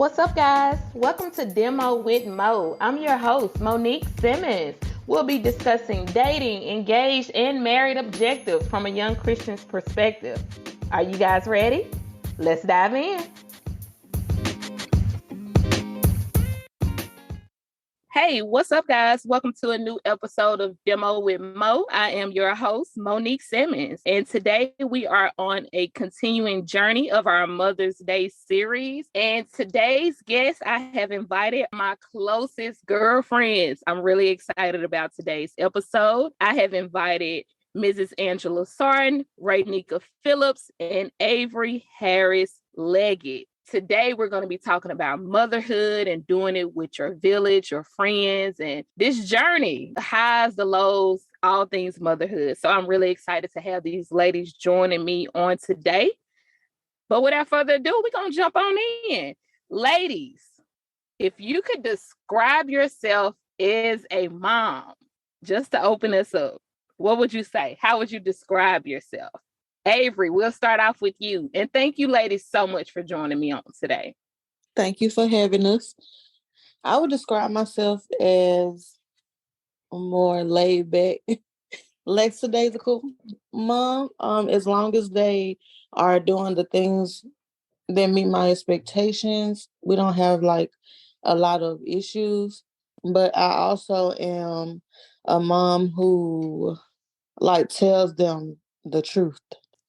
What's up, guys? Welcome to Demo with Mo. I'm your host, Monique Simmons. We'll be discussing dating, engaged, and married objectives from a young Christian's perspective. Are you guys ready? Let's dive in. Hey, what's up, guys? Welcome to a new episode of Demo with Mo. I am your host, Monique Simmons, and today we are on a continuing journey of our Mother's Day series. And today's guest, I have invited my closest girlfriends. I'm really excited about today's episode. I have invited Mrs. Angela Sartin, Raenica Phillips, and Averi Harris-Leggett. Today, we're going to be talking about motherhood and doing it with your village, your friends, and this journey, the highs, the lows, all things motherhood. So I'm really excited to have these ladies joining me on today. But without further ado, we're going to jump on in. Ladies, if you could describe yourself as a mom, just to open us up, what would you say? How would you describe yourself? Averi, we'll start off with you. And thank you, ladies, so much for joining me on today. Thank you for having us. I would describe myself as a more laid back, lackadaisical mom. As long as they are doing the things that meet my expectations, we don't have like a lot of issues. But I also am a mom who like tells them the truth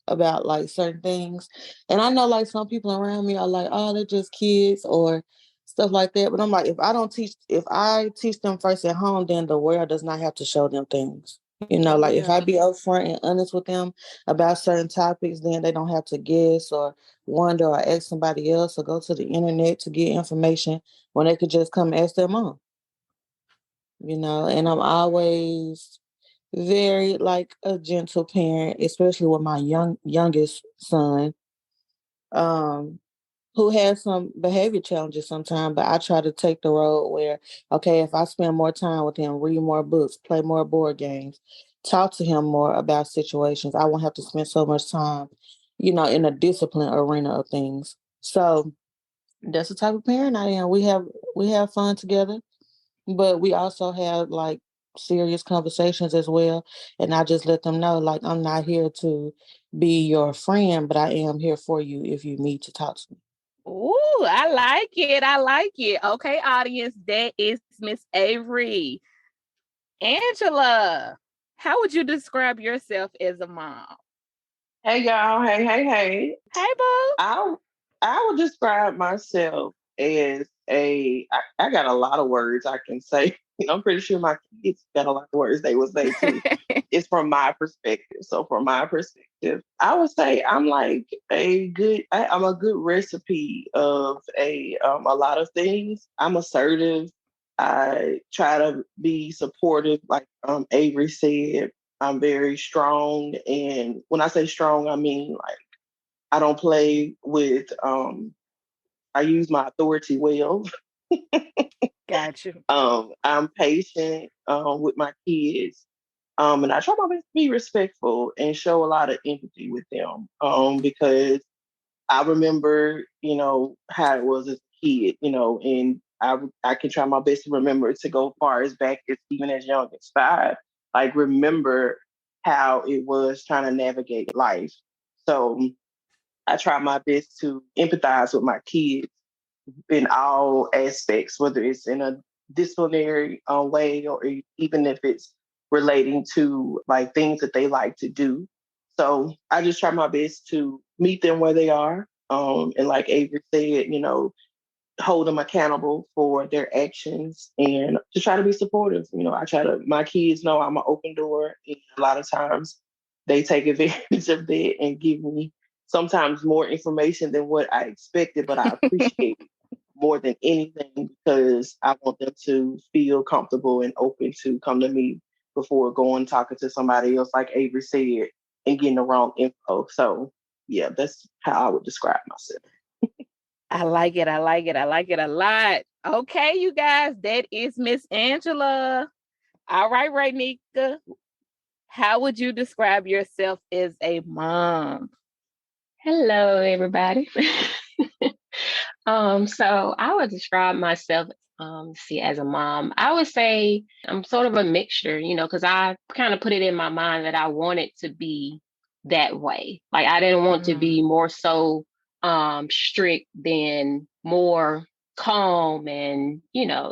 about like certain things. And I know like some people around me are like, oh, they're just kids or stuff like that. But I'm like, if I teach them first at home, then the world does not have to show them things. Like if I be upfront and honest with them about certain topics, then they don't have to guess or wonder or ask somebody else or go to the internet to get information when they could just come ask their mom. And I'm always very like a gentle parent, especially with my youngest son, who has some behavior challenges sometimes, but I try to take the road where, okay, if I spend more time with him, read more books, play more board games, talk to him more about situations, I won't have to spend so much time, in a discipline arena of things. So that's the type of parent I am. We have fun together, but we also have like serious conversations as well. And I just let them know, like, I'm not here to be your friend, but I am here for you if you need to talk to me. Ooh, I like it. I like it. Okay, audience, that is Miss Averi. Angela, how would you describe yourself as a mom? Hey y'all, hey. Hey, boo. I would describe myself as I got a lot of words I can say. I'm pretty sure my kids got a lot of words they would say too. It's from my perspective. So from my perspective, I would say I'm like I'm a good recipe of a lot of things. I'm assertive. I try to be supportive, like Averi said. I'm very strong. And when I say strong, I mean like I don't play with I use my authority well. Got you. I'm patient with my kids. And I try my best to be respectful and show a lot of empathy with them. Because I remember, how it was as a kid, and I can try my best to remember to go far as back as even as young as 5. Like remember how it was trying to navigate life. So I try my best to empathize with my kids in all aspects, whether it's in a disciplinary way or even if it's relating to like things that they like to do. So I just try my best to meet them where they are. And like Averi said, hold them accountable for their actions and to try to be supportive. My kids know I'm an open door. And a lot of times they take advantage of that and give me sometimes more information than what I expected, but I appreciate it more than anything because I want them to feel comfortable and open to come to me before going talking to somebody else, like Averi said, and getting the wrong info. So yeah, that's how I would describe myself. I like it. I like it. I like it a lot. Okay, you guys, that is Miss Angela. All right, Raenica, how would you describe yourself as a mom? Hello, everybody. So I would describe myself, as a mom. I would say I'm sort of a mixture, because I kind of put it in my mind that I want it to be that way. Like I didn't want to be more so strict than more calm and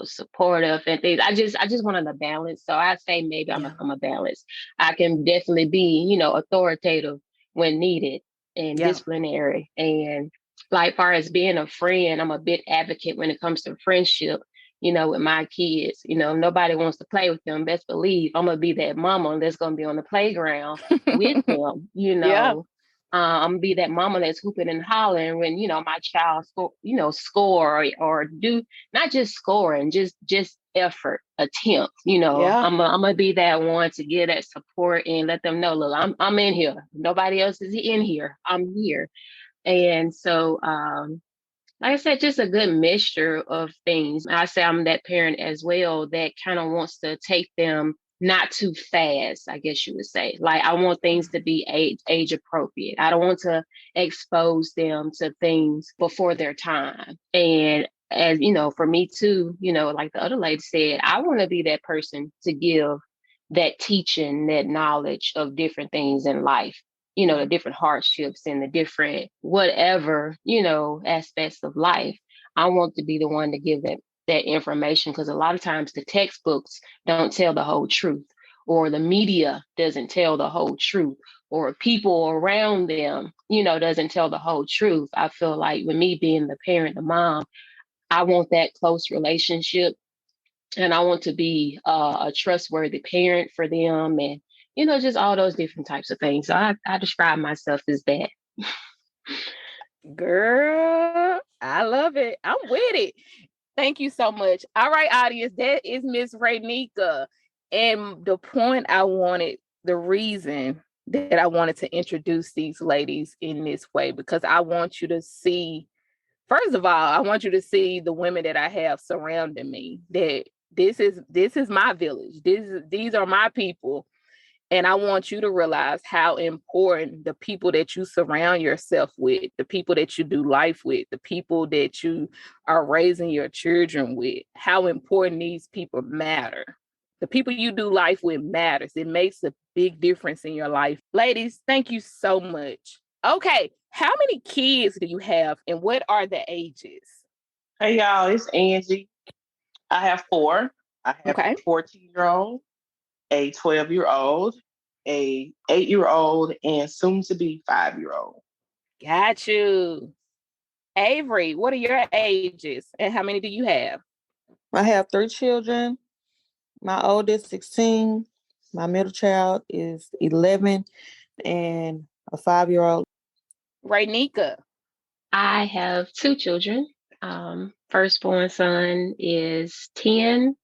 supportive and things. I just wanted a balance. So I say maybe I'm a balance. I can definitely be, authoritative when needed and disciplinary, and like far as being a friend, I'm a big advocate when it comes to friendship, with my kids. If nobody wants to play with them, best believe I'm gonna be that mama that's gonna be on the playground with them, Yeah. I'm gonna be that mama that's hooping and hollering when, my child score or do not just scoring, just effort, attempt, Yeah. I'm gonna be that one to give that support and let them know, look, I'm in here. Nobody else is in here. I'm here. And so, like I said, just a good mixture of things. I say I'm that parent as well that kind of wants to take them not too fast, I guess you would say. Like I want things to be age appropriate. I don't want to expose them to things before their time. And as for me too, like the other lady said, I want to be that person to give that teaching, that knowledge of different things in life, the different hardships and the different whatever, aspects of life. I want to be the one to give that information, because a lot of times the textbooks don't tell the whole truth, or the media doesn't tell the whole truth, or people around them, doesn't tell the whole truth. I feel like with me being the parent, the mom, I want that close relationship, and I want to be a trustworthy parent for them, and just all those different types of things. So I describe myself as that. Girl, I love it. I'm with it. Thank you so much. All right, audience, that is Miss Raenica. And the reason that I wanted to introduce these ladies in this way, because I want you to see, first of all, I want you to see the women that I have surrounding me, that this is my village. These are my people. And I want you to realize how important the people that you surround yourself with, the people that you do life with, the people that you are raising your children with, how important these people matter. The people you do life with matters. It makes a big difference in your life. Ladies, thank you so much. Okay, how many kids do you have and what are the ages? Hey y'all, it's Angie. I have four. I have Okay, a 14-year-old, a 12-year-old, a 8-year-old, and soon to be 5-year-old. got you. Avery, what are your ages and how many do you have? I have 3 children. My oldest 16, my middle child is 11, and a 5-year-old. Raenica. I have two children. Firstborn son is 10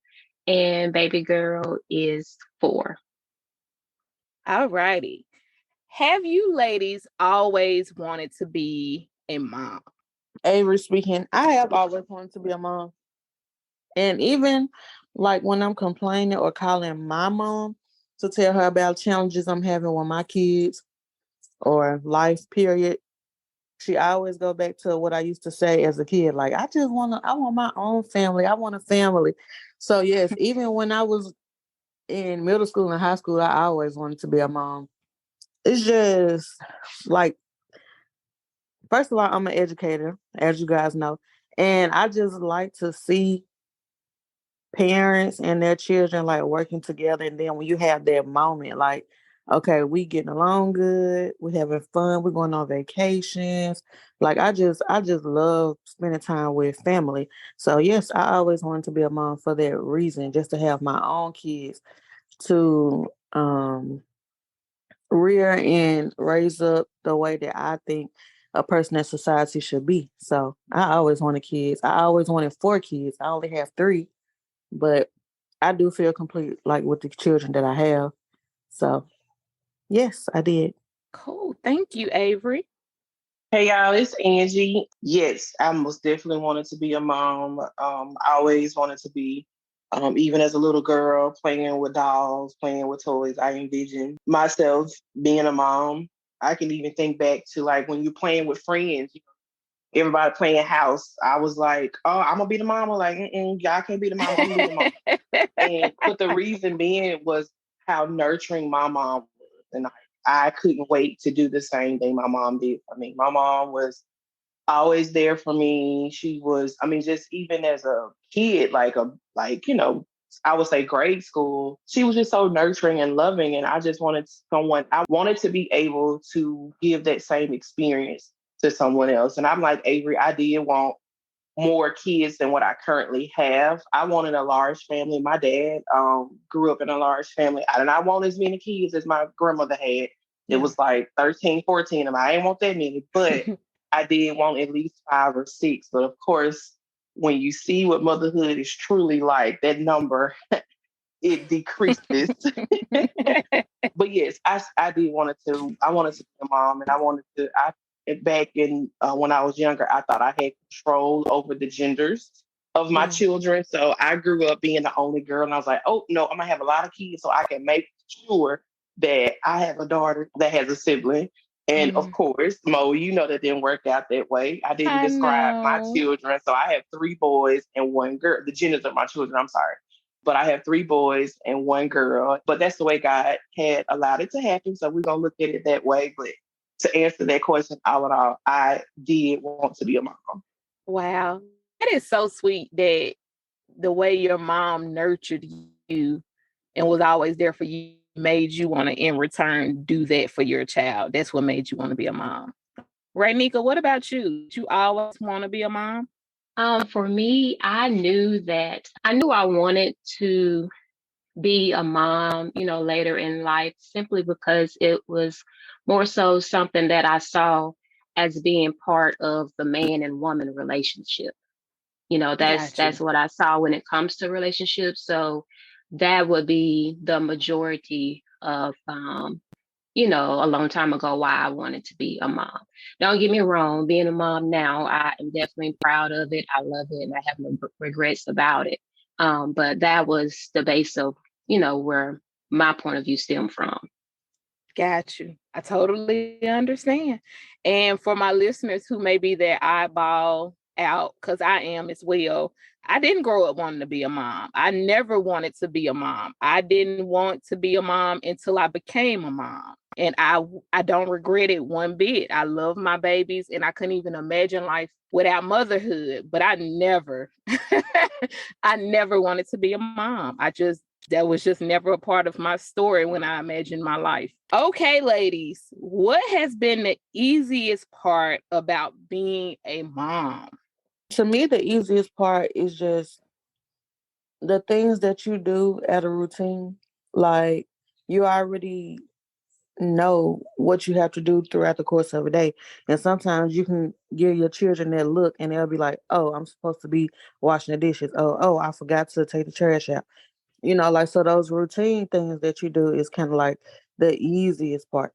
and baby girl is 4. All righty. Have you ladies always wanted to be a mom? Avery speaking. I have always wanted to be a mom. And even like when I'm complaining or calling my mom to tell her about challenges I'm having with my kids or life period, she always go back to what I used to say as a kid. Like, I want my own family. I want a family. So yes, even when I was in middle school and high school, I always wanted to be a mom. It's just like, first of all, I'm an educator, as you guys know. And I just like to see parents and their children like working together, and then when you have that moment like, okay, we getting along good, we having fun, we're going on vacations, like I just love spending time with family. So yes, I always wanted to be a mom for that reason, just to have my own kids to rear and raise up the way that I think a person in society should be. So I always wanted kids. I always wanted 4 kids. I only have 3, but I do feel complete, like with the children that I have. So, yes, I did. Cool. Thank you, Avery. Hey y'all, it's Angie. Yes, I most definitely wanted to be a mom. I always wanted to be, even as a little girl, playing with dolls, playing with toys. I envisioned myself being a mom. I can even think back to like when you're playing with friends. everybody playing house. I was like, oh, I'm gonna be the mama. Like, y'all can't be the mama. I'm gonna be the mama. And but the reason being was how nurturing my mom was, and I couldn't wait to do the same thing my mom did for me. My mom was always there for me. She was, I mean, just even as a kid, I would say grade school, she was just so nurturing and loving. And I just wanted someone, I wanted to be able to give that same experience to someone else. And I'm like, Avery, I did want more kids than what I currently have. I wanted a large family. My dad grew up in a large family. I did not want as many kids as my grandmother had. It was like 13, 14 of them. I didn't want that many, but I did want at least 5 or 6. But of course, when you see what motherhood is truly like, that number, it decreases. But yes, I did I wanted to be a mom, and back in when I was younger, I thought I had control over the genders of my children. So I grew up being the only girl, and I was like, oh no, I'm gonna have a lot of kids so I can make sure that I have a daughter that has a sibling. And of course, Mo, you know that didn't work out that way. I didn't describe my children. So I have 3 boys and 1 girl. The genders of my children, I'm sorry. But I have 3 boys and 1 girl. But that's the way God had allowed it to happen. So we're going to look at it that way. But to answer that question, all in all, I did want to be a mom. Wow. That is so sweet that the way your mom nurtured you and was always there for you made you want to, in return, do that for your child. That's what made you want to be a mom. Raenica, what about you? Did you always want to be a mom? For me, I knew I wanted to be a mom, later in life, simply because it was more so something that I saw as being part of the man and woman relationship. That's what I saw when it comes to relationships. So that would be the majority of a long time ago why I wanted to be a mom. Don't get me wrong, being a mom now, I am definitely proud of it. I love it and I have no regrets about it. But that was the base of, where my point of view stemmed from. Got you. I totally understand. And for my listeners who may be their eyeball out, because I am as well, I didn't grow up wanting to be a mom. I never wanted to be a mom. I didn't want to be a mom until I became a mom. And I don't regret it one bit. I love my babies and I couldn't even imagine life without motherhood. But I never, I never wanted to be a mom. That was just never a part of my story when I imagined my life. Okay, ladies, what has been the easiest part about being a mom? To me, the easiest part is just the things that you do at a routine. Like, you already know what you have to do throughout the course of a day. And sometimes you can give your children that look and they'll be like, oh, I'm supposed to be washing the dishes. Oh, I forgot to take the trash out. So those routine things that you do is kind of like the easiest part.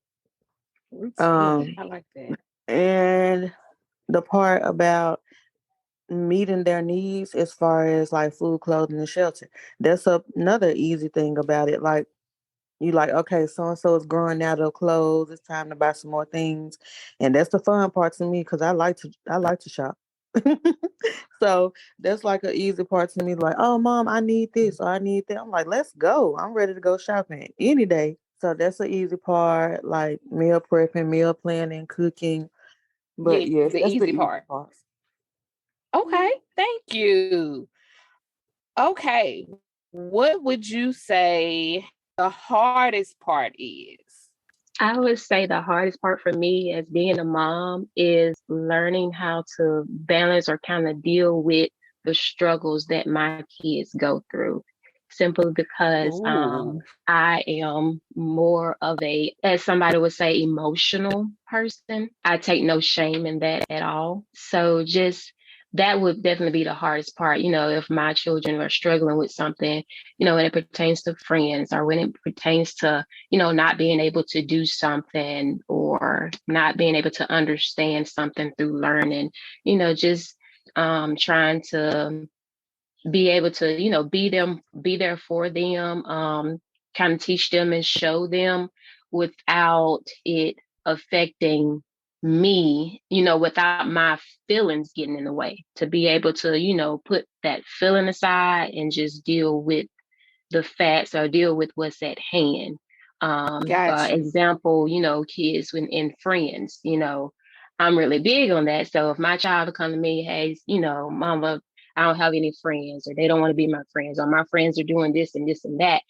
Routine. I like that. And the part about meeting their needs as far as like food, clothing, and shelter. That's another easy thing about it. Like, you like, okay, so and so is growing out of clothes. It's time to buy some more things, and that's the fun part to me because I like to shop. So that's like an easy part to me. Like, oh, mom, I need this or I need that. I'm like, let's go. I'm ready to go shopping any day. So that's the easy part, like meal prepping, meal planning, cooking. But Yeah, yes, the that's the easy easy part. part. Okay, thank you. Okay, what would you say the hardest part is? I would say the hardest part for me as being a mom is learning how to balance or kind of deal with the struggles that my kids go through. Simply because Ooh. I am more of as somebody would say, emotional person. I take no shame in that at all. So just that would definitely be the hardest part. If my children are struggling with something, when it pertains to friends or when it pertains to not being able to do something or not being able to understand something through learning, just trying to be able to, be there for them, kind of teach them and show them without it affecting me, without my feelings getting in the way, to be able to, put that feeling aside and just deal with the facts or deal with what's at hand. Gotcha. Example, kids and friends, I'm really big on that. So if my child will come to me, hey, mama, I don't have any friends, or they don't want to be my friends, or my friends are doing this and this and that,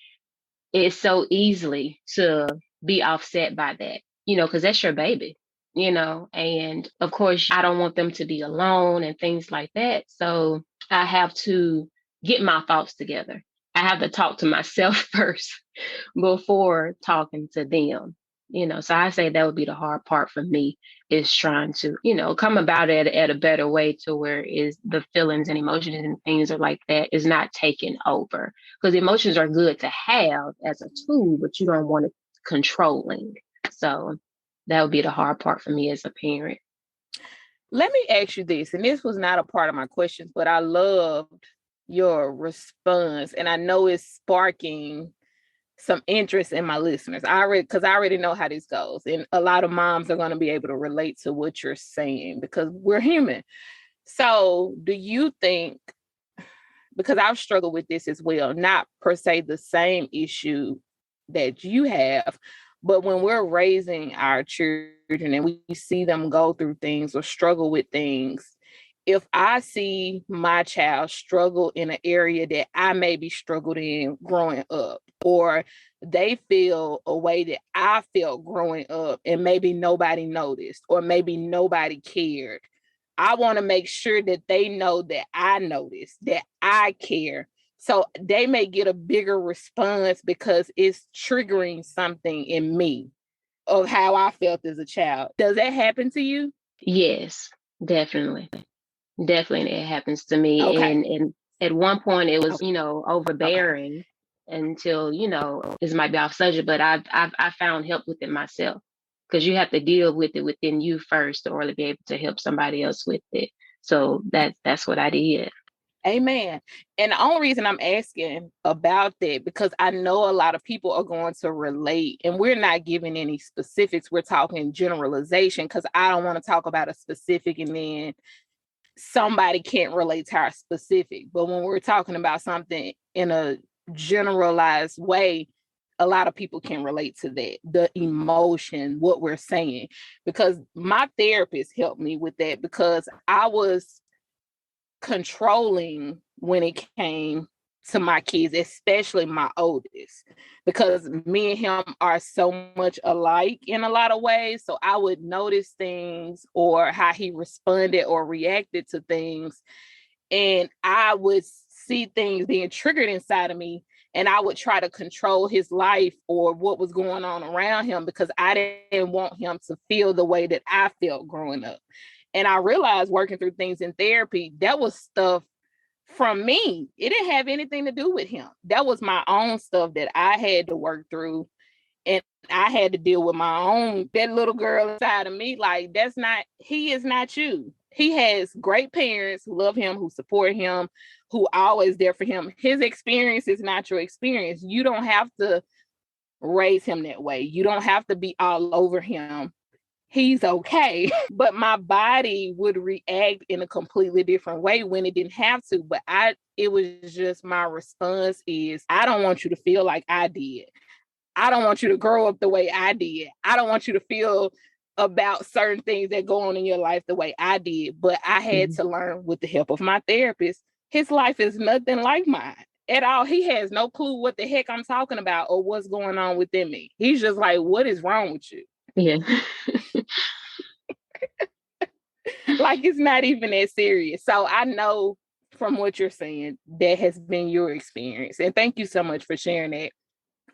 it's so easily to be offset by that, because that's your baby, and of course, I don't want them to be alone and things like that. So I have to get my thoughts together. I have to talk to myself first before talking to them. So I say that would be the hard part for me, is trying to, come about it at a better way, to where is the feelings and emotions and things are like that is not taking over. Because emotions are good to have as a tool, but you don't want it controlling. So that would be the hard part for me as a parent. Let me ask you this, and this was not a part of my questions, but I loved your response, and I know it's sparking some interest in my listeners. Because I already know how this goes, and a lot of moms are going to be able to relate to what you're saying, because we're human. So do you think, because I've struggled with this as well, not per se the same issue that you have, but when we're raising our children and we see them go through things or struggle with things, if I see my child struggle in an area that I maybe struggled in growing up, or they feel a way that I felt growing up and maybe nobody noticed or maybe nobody cared, I want to make sure that they know that I notice, that I care. So they may get a bigger response because it's triggering something in me of how I felt as a child. Does that happen to you? Yes, definitely. Definitely it happens to me. Okay. And at one point it was, Okay. overbearing until, this might be off subject, but I found help with it myself, because you have to deal with it within you first to really be able to help somebody else with it. So that's what I did. Amen. And the only reason I'm asking about that, because I know a lot of people are going to relate, and we're not giving any specifics. We're talking generalization, because I don't want to talk about a specific and then somebody can't relate to our specific. But when we're talking about something in a generalized way, a lot of people can relate to that, the emotion, what we're saying, because my therapist helped me with that, because I was controlling when it came to my kids, especially my oldest, because me and him are so much alike in a lot of ways. So I would notice things or how he responded or reacted to things, and I would see things being triggered inside of me, and I would try to control his life or what was going on around him, because I didn't want him to feel the way that I felt growing up. And I realized, working through things in therapy, that was stuff from me. It didn't have anything to do with him. That was my own stuff that I had to work through. And I had to deal with my own, that little girl inside of me. Like, he is not you. He has great parents who love him, who support him, who are always there for him. His experience is not your experience. You don't have to raise him that way. You don't have to be all over him. He's okay. But my body would react in a completely different way when it didn't have to. But it was just, my response is, I don't want you to feel like I did. I don't want you to grow up the way I did. I don't want you to feel about certain things that go on in your life the way I did. But I had to learn, with the help of my therapist, his life is nothing like mine at all. He has no clue what the heck I'm talking about or what's going on within me. He's just like, what is wrong with you? Yeah. Like, it's not even that serious. So I know from what you're saying, that has been your experience. And thank you so much for sharing that.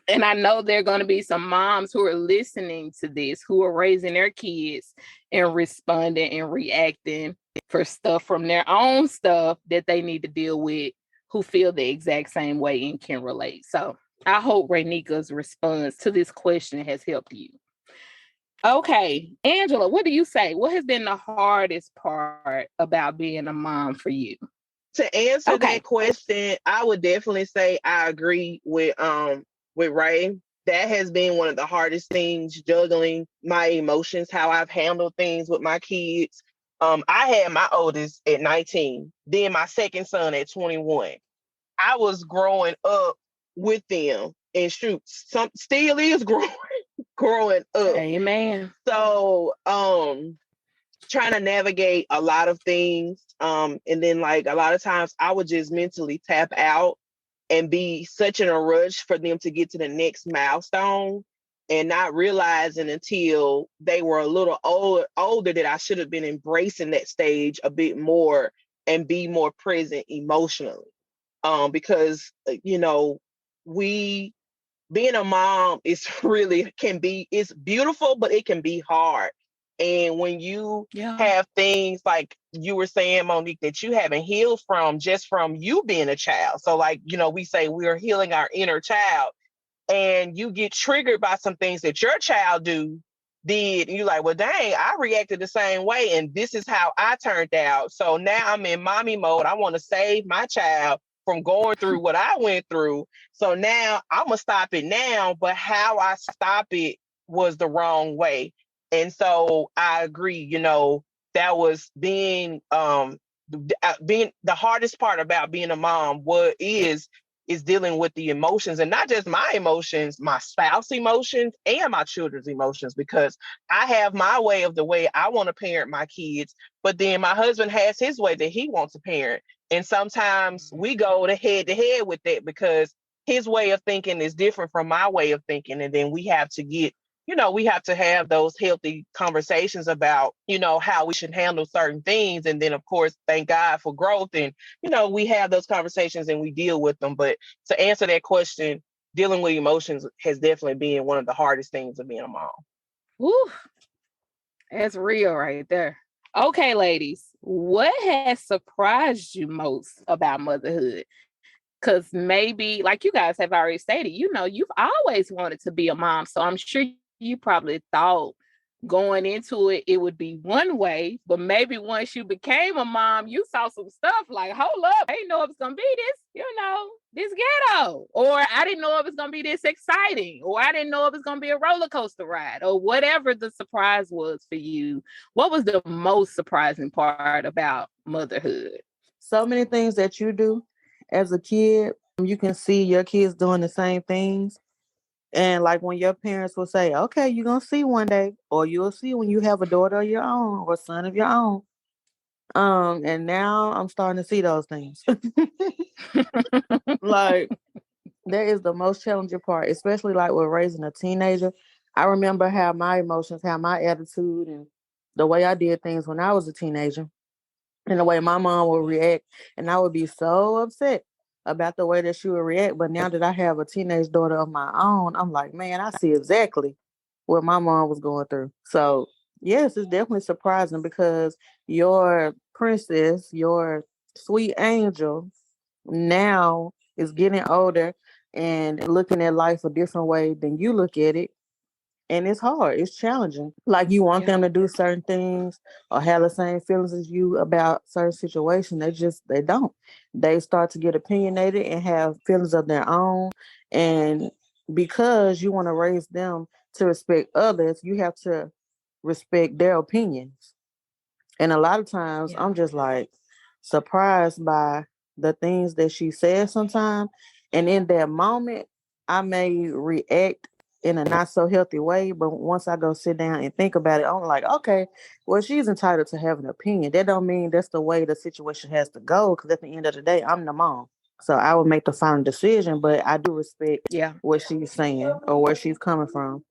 And I know there are going to be some moms who are listening to this, who are raising their kids and responding and reacting for stuff from their own stuff that they need to deal with, who feel the exact same way and can relate. So I hope Raenica's response to this question has helped you. Okay, Angela, what do you say? What has been the hardest part about being a mom for you? To answer that question, I would definitely say I agree with Ray that has been one of the hardest things, juggling my emotions, how I've handled things with my kids. I had my oldest at 19, then my second son at 21. I was growing up with them, and shoot, some still is growing up. Amen. So trying to navigate a lot of things. And then like a lot of times I would just mentally tap out and be such in a rush for them to get to the next milestone, and not realizing until they were a little older that I should have been embracing that stage a bit more and be more present emotionally. Because we being a mom is really can be, it's beautiful, but it can be hard. And when you have things like you were saying, Monique, that you haven't healed from, just from you being a child. So like, we say we are healing our inner child, and you get triggered by some things that your child did, and you're like, well, dang, I reacted the same way, and this is how I turned out. So now I'm in mommy mode. I want to save my child from going through what I went through. So now I'm gonna stop it now, but how I stop it was the wrong way. And so I agree, that was being the hardest part about being a mom. What is dealing with the emotions, and not just my emotions, my spouse emotions and my children's emotions, because I have my way of the way I want to parent my kids, but then my husband has his way that he wants to parent. And sometimes we go to head with that, because his way of thinking is different from my way of thinking. And then we have to we have to have those healthy conversations about, how we should handle certain things. And then, of course, thank God for growth. And, we have those conversations and we deal with them. But to answer that question, dealing with emotions has definitely been one of the hardest things of being a mom. Woo, that's real right there. Okay, ladies, what has surprised you most about motherhood? Because maybe, like you guys have already stated, you've always wanted to be a mom. So I'm sure you probably thought going into it, it would be one way, but maybe once you became a mom, you saw some stuff like, hold up, I didn't know it was going to be this ghetto, or I didn't know it was going to be this exciting, or I didn't know it was going to be a roller coaster ride, or whatever the surprise was for you. What was the most surprising part about motherhood? So many things that you do as a kid, you can see your kids doing the same things. And like when your parents will say, okay, you're going to see one day, or you'll see when you have a daughter of your own or son of your own. And now I'm starting to see those things. Like, that is the most challenging part, especially like with raising a teenager. I remember how my emotions, how my attitude, and the way I did things when I was a teenager, and the way my mom would react. And I would be so upset about the way that she would react. But now that I have a teenage daughter of my own, I'm like, man, I see exactly what my mom was going through. So, yes, it's definitely surprising, because your princess, your sweet angel, now is getting older and looking at life a different way than you look at it. And it's hard. It's challenging. Like, you want them to do certain things or have the same feelings as you about certain situations. They don't. They start to get opinionated and have feelings of their own. And because you want to raise them to respect others, you have to respect their opinions. And a lot of times I'm just like surprised by the things that she says sometimes. And in that moment, I may react in a not so healthy way. But once I go sit down and think about it, I'm like, okay, well, she's entitled to have an opinion. That don't mean that's the way the situation has to go. Because at the end of the day, I'm the mom. So I would make the final decision. But I do respect what she's saying or where she's coming from.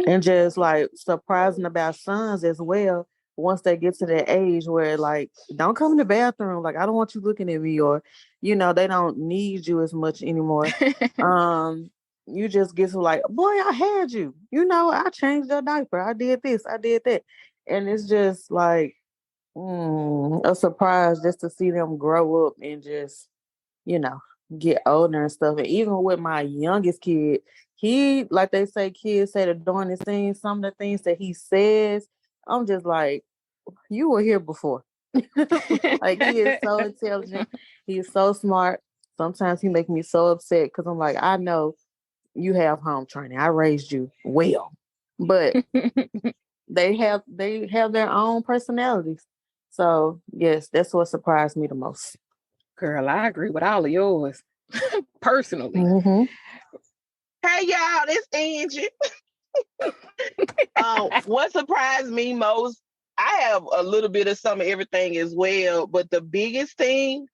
And just like surprising about sons as well, once they get to that age where like, don't come in the bathroom, like I don't want you looking at me, or they don't need you as much anymore. You just get to like, boy, I had you, I changed your diaper, I did this, I did that. And it's just like a surprise just to see them grow up and just you know, get older and stuff. And even with my youngest kid, he, like they say, kids say the darndest things. Some of the things that he says, I'm just like, you were here before. Like, he is so intelligent. He is so smart. Sometimes he makes me so upset because I'm like, I know you have home training. I raised you well. But they have their own personalities. So yes, that's what surprised me the most. Girl, I agree with all of yours. Personally. Mm-hmm. Hey y'all, this Angie. What surprised me most, I have a little bit of some of everything as well, but the biggest thing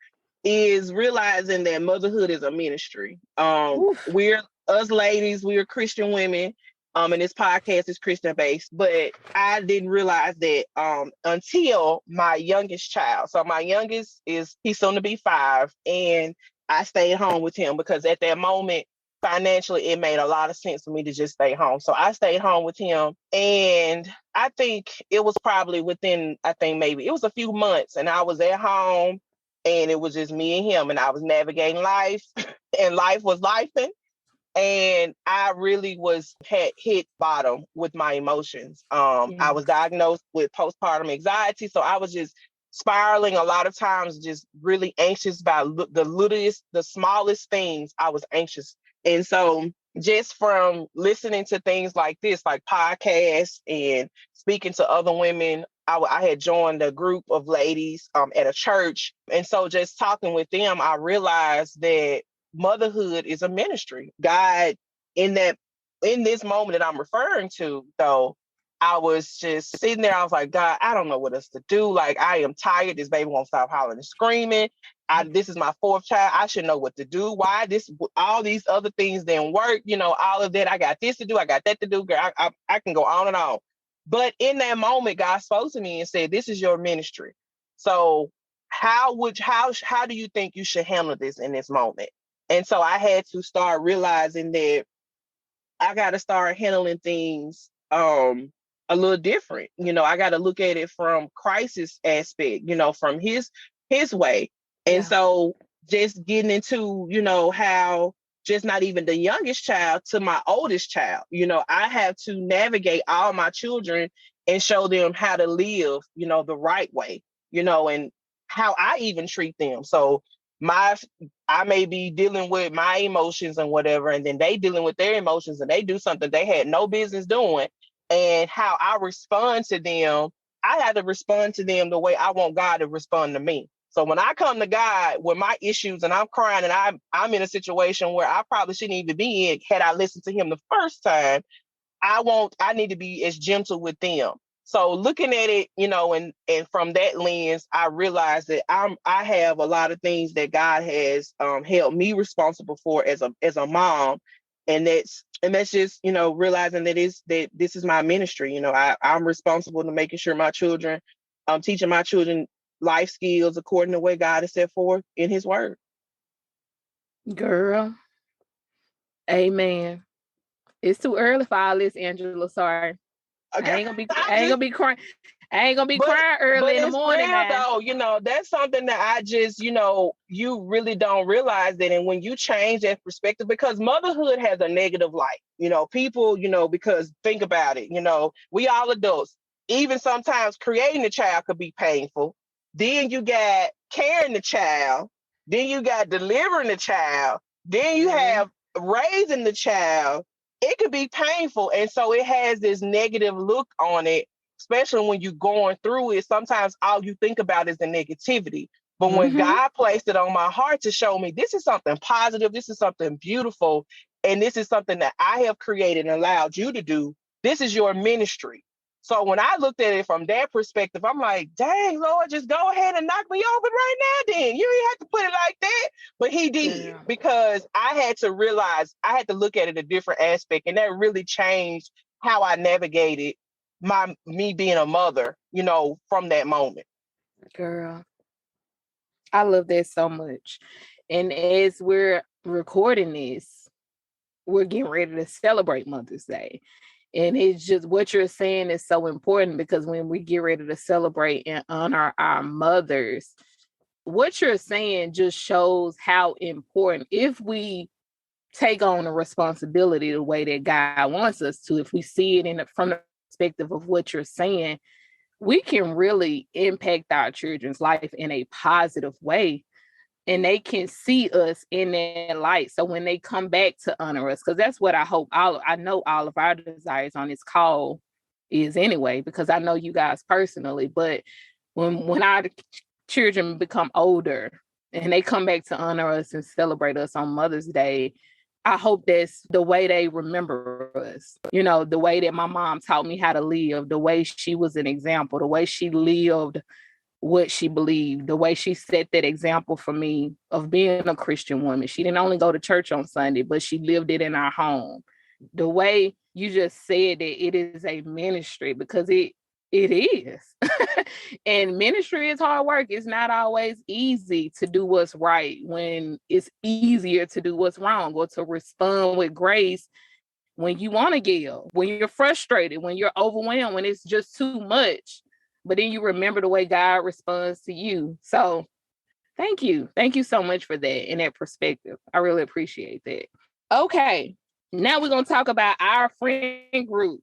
is realizing that motherhood is a ministry. We're us ladies, we're Christian women. And this podcast is Christian based, but I didn't realize that until my youngest child. So my youngest he's soon to be 5, and I stayed home with him because at that moment financially it made a lot of sense for me to just stay home. So I stayed home with him, and I think it was probably within, I think maybe it was a few months, and I was at home and it was just me and him, and I was navigating life and life was lifing. And I really had hit bottom with my emotions. I was diagnosed with postpartum anxiety. So I was just spiraling a lot of times, just really anxious about the smallest things. I was anxious. And so just from listening to things like this, like podcasts and speaking to other women, I had joined a group of ladies at a church. And so just talking with them, I realized that motherhood is a ministry. God, in this moment that I'm referring to, though, I was just sitting there. I was like, God, I don't know what else to do. Like, I am tired. This baby won't stop hollering and screaming. This is my 4th child. I should know what to do. Why all these other things didn't work? All of that. I got this to do. I got that to do. Girl, I can go on and on. But in that moment, God spoke to me and said, this is your ministry. So how do you think you should handle this in this moment? And so I had to start realizing that I got to start handling things a little different. I got to look at it from Christ's aspect, from his way. And so just getting into, how just not even the youngest child to my oldest child, I have to navigate all my children and show them how to live, the right way, and how I even treat them. So I may be dealing with my emotions and whatever, and then they dealing with their emotions and they do something they had no business doing. And how I respond to them, I have to respond to them the way I want God to respond to me. So when I come to God with my issues and I'm crying and I'm in a situation where I probably shouldn't even be in, had I listened to him the first time, I need to be as gentle with them. So looking at it, and from that lens, I realized that I have a lot of things that God has held me responsible for as a mom, and that's just realizing that this is my ministry. I'm responsible to making sure my children, teaching my children life skills according to the way God has set forth in His Word. Girl, amen. It's too early for all this, Angela. Sorry. Okay. I ain't gonna be crying. I ain't gonna be crying early in the morning. But it's real though, that's something that I just, you really don't realize that. And when you change that perspective, because motherhood has a negative light, people, because think about it, we all adults, even sometimes creating a child could be painful. Then you got carrying the child. Then you got delivering the child. Then you have raising the child. It could be painful. And so it has this negative look on it, especially when you're going through it. Sometimes all you think about is the negativity. But when God placed it on my heart to show me this is something positive, this is something beautiful, and this is something that I have created and allowed you to do, this is your ministry. So when I looked at it from that perspective, I'm like, dang, Lord, just go ahead and knock me over right now then. You didn't have to put it like that. But He did, because I had to realize, I had to look at it a different aspect. And that really changed how I navigated me being a mother, from that moment. Girl, I love that so much. And as we're recording this, we're getting ready to celebrate Mother's Day. And it's just what you're saying is so important, because when we get ready to celebrate and honor our mothers, what you're saying just shows how important, if we take on a responsibility the way that God wants us to, if we see it from the perspective of what you're saying, we can really impact our children's life in a positive way. and they can see us in that light. So when they come back to honor us, because that's what I hope I know all of our desires on this call is anyway, because I know you guys personally, but when our children become older and they come back to honor us and celebrate us on Mother's Day, I hope that's the way they remember us. You know, the way that my mom taught me how to live, the way she was an example, the way she lived what she believed, the way she set that example for me of being a Christian woman. She didn't only go to church on Sunday, but she lived it in our home. The way you just said that it is a ministry, because it is. And ministry is hard work. It's not always easy to do what's right when it's easier to do what's wrong, or to respond with grace when you want to yell, when you're frustrated, when you're overwhelmed, when it's just too much. But then you remember the way God responds to you. So thank you. Thank you so much for that and that perspective. I really appreciate that. Okay. Now we're going to talk about our friend group.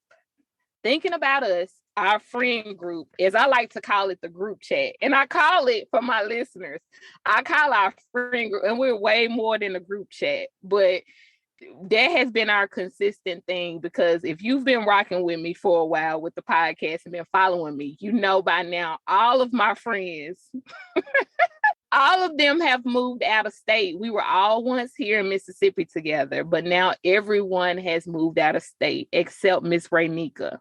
Thinking about us, our friend group, as I like to call it, the group chat. And I call it, for my listeners, I call our friend group, and we're way more than a group chat, but that has been our consistent thing, because if you've been rocking with me for a while with the podcast and been following me, you know by now all of my friends, all of them have moved out of state. We were all once here in Mississippi together, but now everyone has moved out of state except Miss Raenica.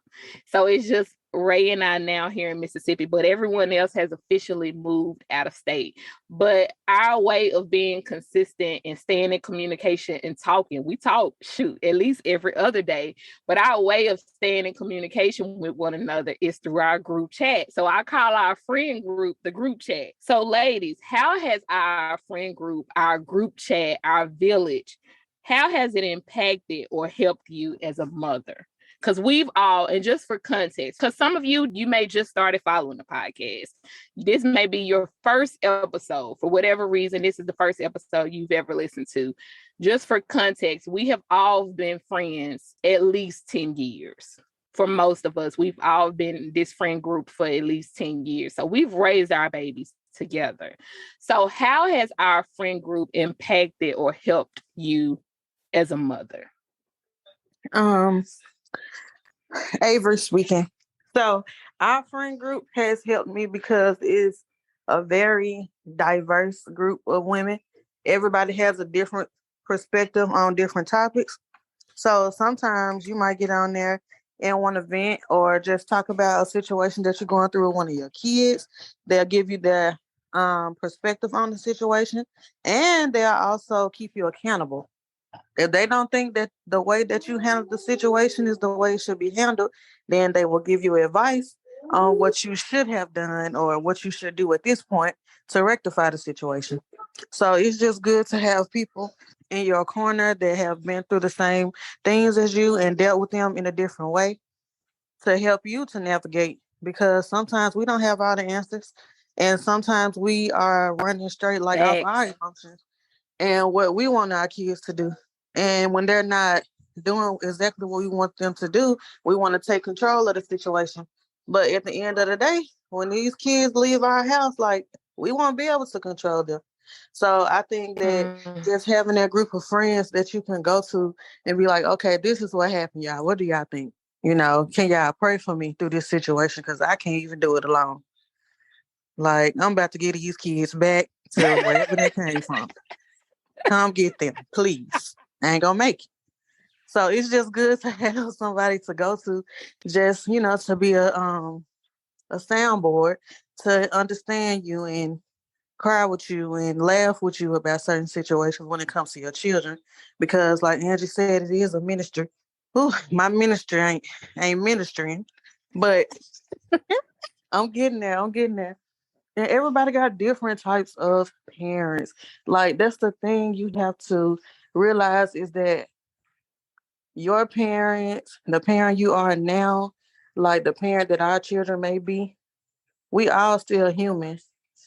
So it's just Ray and I now here in Mississippi, but everyone else has officially moved out of state. But our way of being consistent and staying in communication and talking, we talk, at least every other day, but our way of staying in communication with one another is through our group chat. So I call our friend group the group chat. So ladies, how has our friend group, our group chat, our village, how has it impacted or helped you as a mother? Because we've all, and just for context, because some of you may just started following the podcast. This may be your first episode. For whatever reason, this is the first episode you've ever listened to. Just for context, we have all been friends at least 10 years. For most of us, we've all been in this friend group for at least 10 years. So we've raised our babies together. So how has our friend group impacted or helped you as a mother? Avery speaking. So our friend group has helped me because it's a very diverse group of women. Everybody has a different perspective on different topics. So sometimes you might get on there and want to vent or just talk about a situation that you're going through with one of your kids. They'll give you their perspective on the situation, and they'll also keep you accountable. If they don't think that the way that you handle the situation is the way it should be handled, then they will give you advice on what you should have done or what you should do at this point to rectify the situation. So it's just good to have people in your corner that have been through the same things as you and dealt with them in a different way to help you to navigate, because sometimes we don't have all the answers, and sometimes we are running straight like off our emotions and what we want our kids to do. And when they're not doing exactly what we want them to do, we want to take control of the situation. But at the end of the day, when these kids leave our house, like, we won't be able to control them. So I think that just having that group of friends that you can go to and be like, okay, this is what happened, y'all. What do y'all think? You know, can y'all pray for me through this situation? Because I can't even do it alone. Like, I'm about to get these kids back to wherever they came from. Come get them, please. I ain't gonna make it. So it's just good to have somebody to go to, just, you know, to be a soundboard, to understand you and cry with you and laugh with you about certain situations when it comes to your children. Because like Angie said, it is a ministry. Ooh, my ministry ain't ministering, but I'm getting there. And everybody got different types of parents. Like, that's the thing you have to realize, is that your parents, the parent you are now, like the parent that our children may be, we all still human.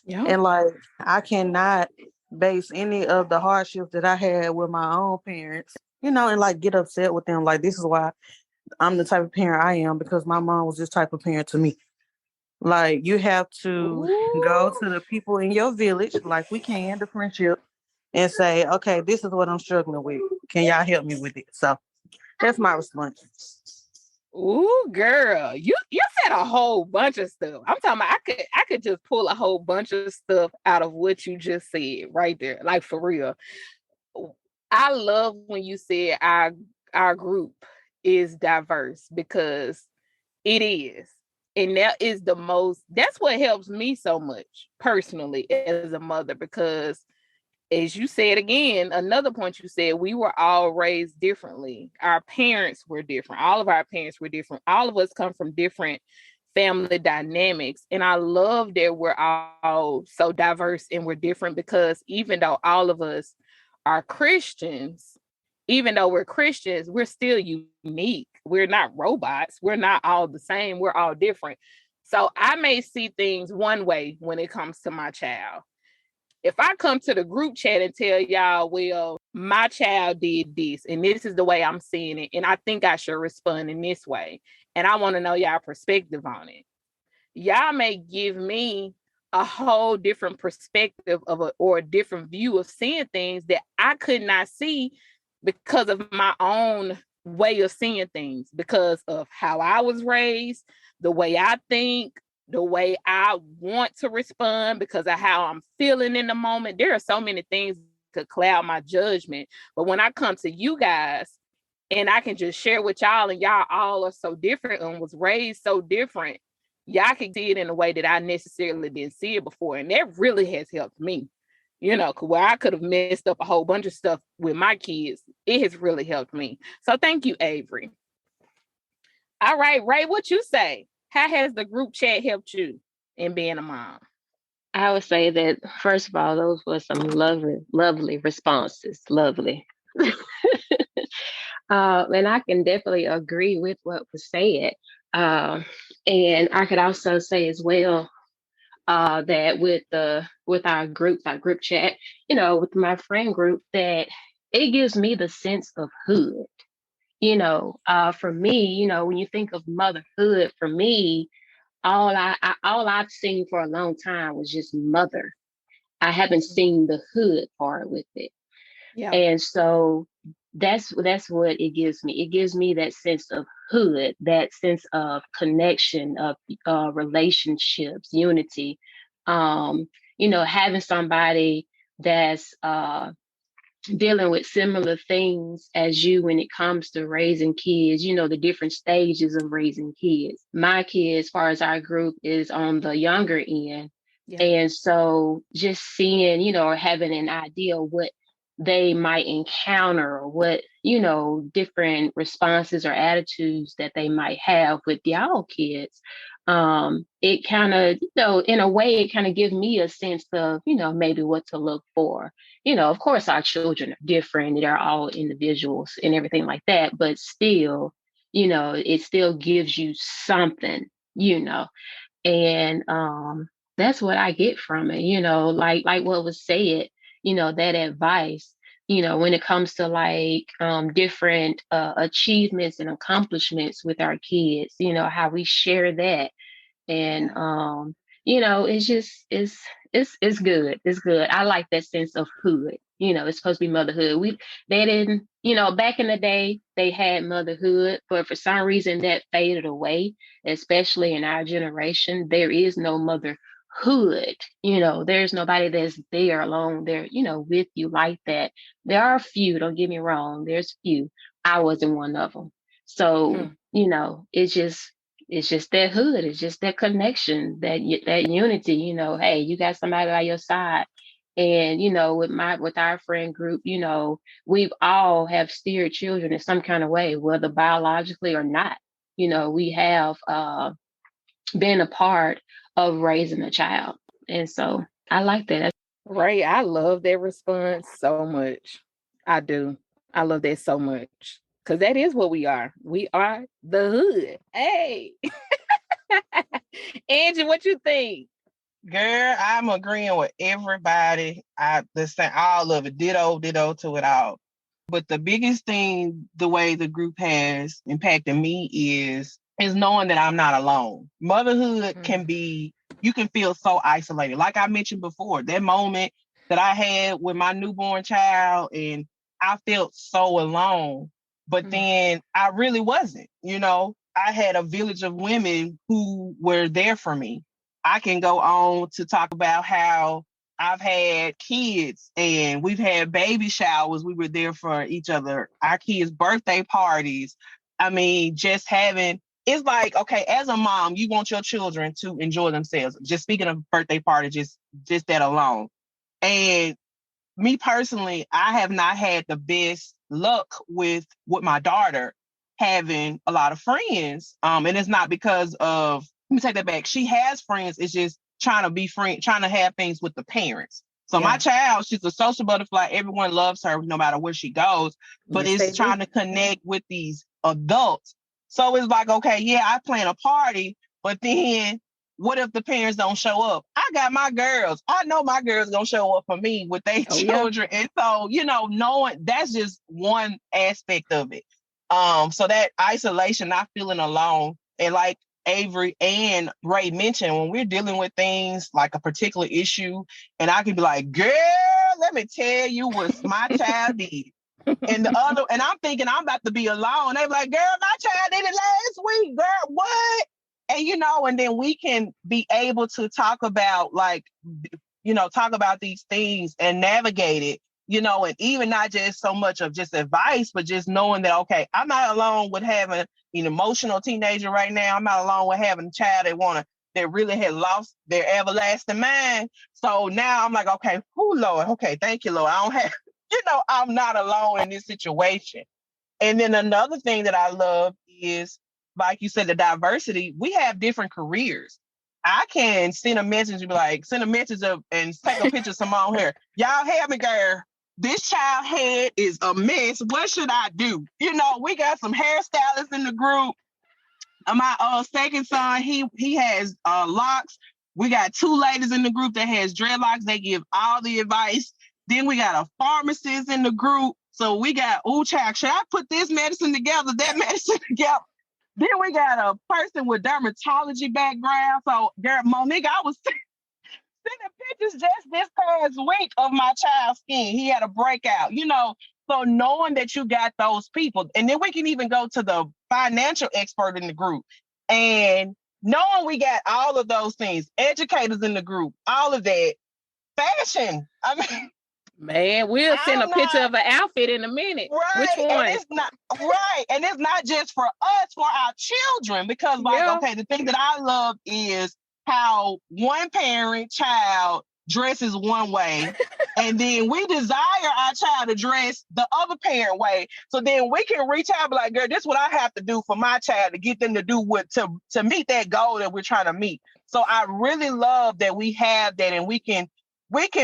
Yeah. And like, I cannot base any of the hardships that I had with my own parents, you know, and like get upset with them. Like, this is why I'm the type of parent I am, because my mom was this type of parent to me. Like, you have to go Ooh. to the people in your village, like we can, the friendship, and say, okay, this is what I'm struggling with. Can y'all help me with it? So that's my response. Ooh, girl, you said a whole bunch of stuff. I'm talking about I could just pull a whole bunch of stuff out of what you just said right there, like for real. I love when you said our group is diverse because it is. And that is that's what helps me so much personally as a mother because as you said again, another point you said, we were all raised differently. Our parents were different. All of our parents were different. All of us come from different family dynamics. And I love that we're all so diverse and we're different because even though all of us are Christians, even though we're Christians, we're still unique. We're not robots. We're not all the same. We're all different. So I may see things one way when it comes to my child. If I come to the group chat and tell y'all, well, my child did this, and this is the way I'm seeing it, and I think I should respond in this way, and I want to know y'all perspective on it. Y'all may give me a whole different perspective or a different view of seeing things that I could not see because of my own way of seeing things, because of how I was raised, the way I think, the way I want to respond, because of how I'm feeling in the moment. There are so many things that could cloud my judgment. But when I come to you guys and I can just share with y'all, and y'all all are so different and was raised so different, y'all can see it in a way that I necessarily didn't see it before. And that really has helped me. Where I could have messed up a whole bunch of stuff with my kids, it has really helped me. So thank you, Avery. All right, Ray, what you say? How has the group chat helped you in being a mom? I would say that first of all, those were some lovely, lovely responses. Lovely. And I can definitely agree with what was said. Uh, and I could also say as well that with our group chat, with my friend group, that it gives me the sense of hood. For me, when you think of motherhood, for me, all I've seen for a long time was just mother. I haven't seen the hood part with it. Yeah. And so that's what it gives me. It gives me that sense of hood, that sense of connection, of relationships, unity. Having somebody that's dealing with similar things as you when it comes to raising kids, the different stages of raising kids. My kid, as far as our group, is on the younger end. Yeah. And so just seeing, or having an idea what they might encounter or what, different responses or attitudes that they might have with y'all kids. It kind of, in a way, it kind of gives me a sense of, maybe what to look for. Of course, our children are different. They're all individuals and everything like that. But still, it still gives you something, and that's what I get from it. Like what was said, that advice. When it comes to like different achievements and accomplishments with our kids, how we share that and it's just it's good. It's good. I like that sense of hood. It's supposed to be motherhood. They didn't, back in the day they had motherhood, but for some reason that faded away, especially in our generation. There is no motherhood. There's nobody that's there alone there, with you like that. There are a few, don't get me wrong, there's few. I wasn't one of them. So, it's just that hood. It's just that connection, that unity. Hey, you got somebody by your side, and with our friend group, we've all have steered children in some kind of way, whether biologically or not. We have been a part of raising a child, and so I like that. Ray, I love that response so much. I do. I love that so much. Because that is what we are. We are the hood. Hey. Angie, what you think? Girl, I'm agreeing with everybody. The same, all of it, ditto, ditto to it all. But the biggest thing, the way the group has impacted me is is knowing that I'm not alone. Motherhood can Mm. be, you can feel so isolated. Like I mentioned before, that moment that I had with my newborn child, and I felt so alone. But Mm. then I really wasn't. I had a village of women who were there for me. I can go on to talk about how I've had kids and we've had baby showers. We were there for each other, our kids' birthday parties. I mean, just having, it's like, okay, as a mom, you want your children to enjoy themselves. Just speaking of birthday party, just that alone. And me personally, I have not had the best luck with my daughter having a lot of friends. And it's not because of, let me take that back. She has friends. It's just trying to be friend, trying to have things with the parents. So my Yeah. child, she's a social butterfly. Everyone loves her no matter where she goes, but Yes, they it's do. trying to connect with these adults. So it's like, okay, yeah, I plan a party, but then what if the parents don't show up? I got my girls. I know my girls gonna show up for me with their Oh yeah. children. And so, knowing that's just one aspect of it. So that isolation, not feeling alone. And like Averi and Ray mentioned, when we're dealing with things like a particular issue, and I can be like, girl, let me tell you what my child did. And I'm thinking I'm about to be alone. They be like, girl, my child did it last week, girl. What? And then we can be able to talk about talk about these things and navigate it, and even not just so much of just advice, but just knowing that, okay, I'm not alone with having an emotional teenager right now. I'm not alone with having a child that really had lost their everlasting mind. So now I'm like, okay, Lord, okay, thank you, Lord. I don't have, I'm not alone in this situation. And then another thing that I love is, like you said, the diversity. We have different careers. I can send a message and be like, send a message up and take a picture of Simone here. Y'all help me, girl. This child head is a mess. What should I do? We got some hairstylists in the group. My second son, he has locks. We got two ladies in the group that has dreadlocks. They give all the advice. Then we got a pharmacist in the group. So we got, child, should I put this medicine together, that medicine together? Then we got a person with dermatology background. So, girl, Monique, I was sending pictures just this past week of my child's skin. He had a breakout. So knowing that you got those people, and then we can even go to the financial expert in the group, and knowing we got all of those things, educators in the group, all of that, fashion. I mean, Man, we'll send a I'm picture not of an outfit in a minute. Which right, and one? it's not right, and it's not just for us, for our children, because like, Yeah. okay, the thing that I love is how one parent child dresses one way, and then we desire our child to dress the other parent way. So then we can reach out and be like, girl, this is what I have to do for my child to get them to do what to meet that goal that we're trying to meet. So I really love that we have that, and we can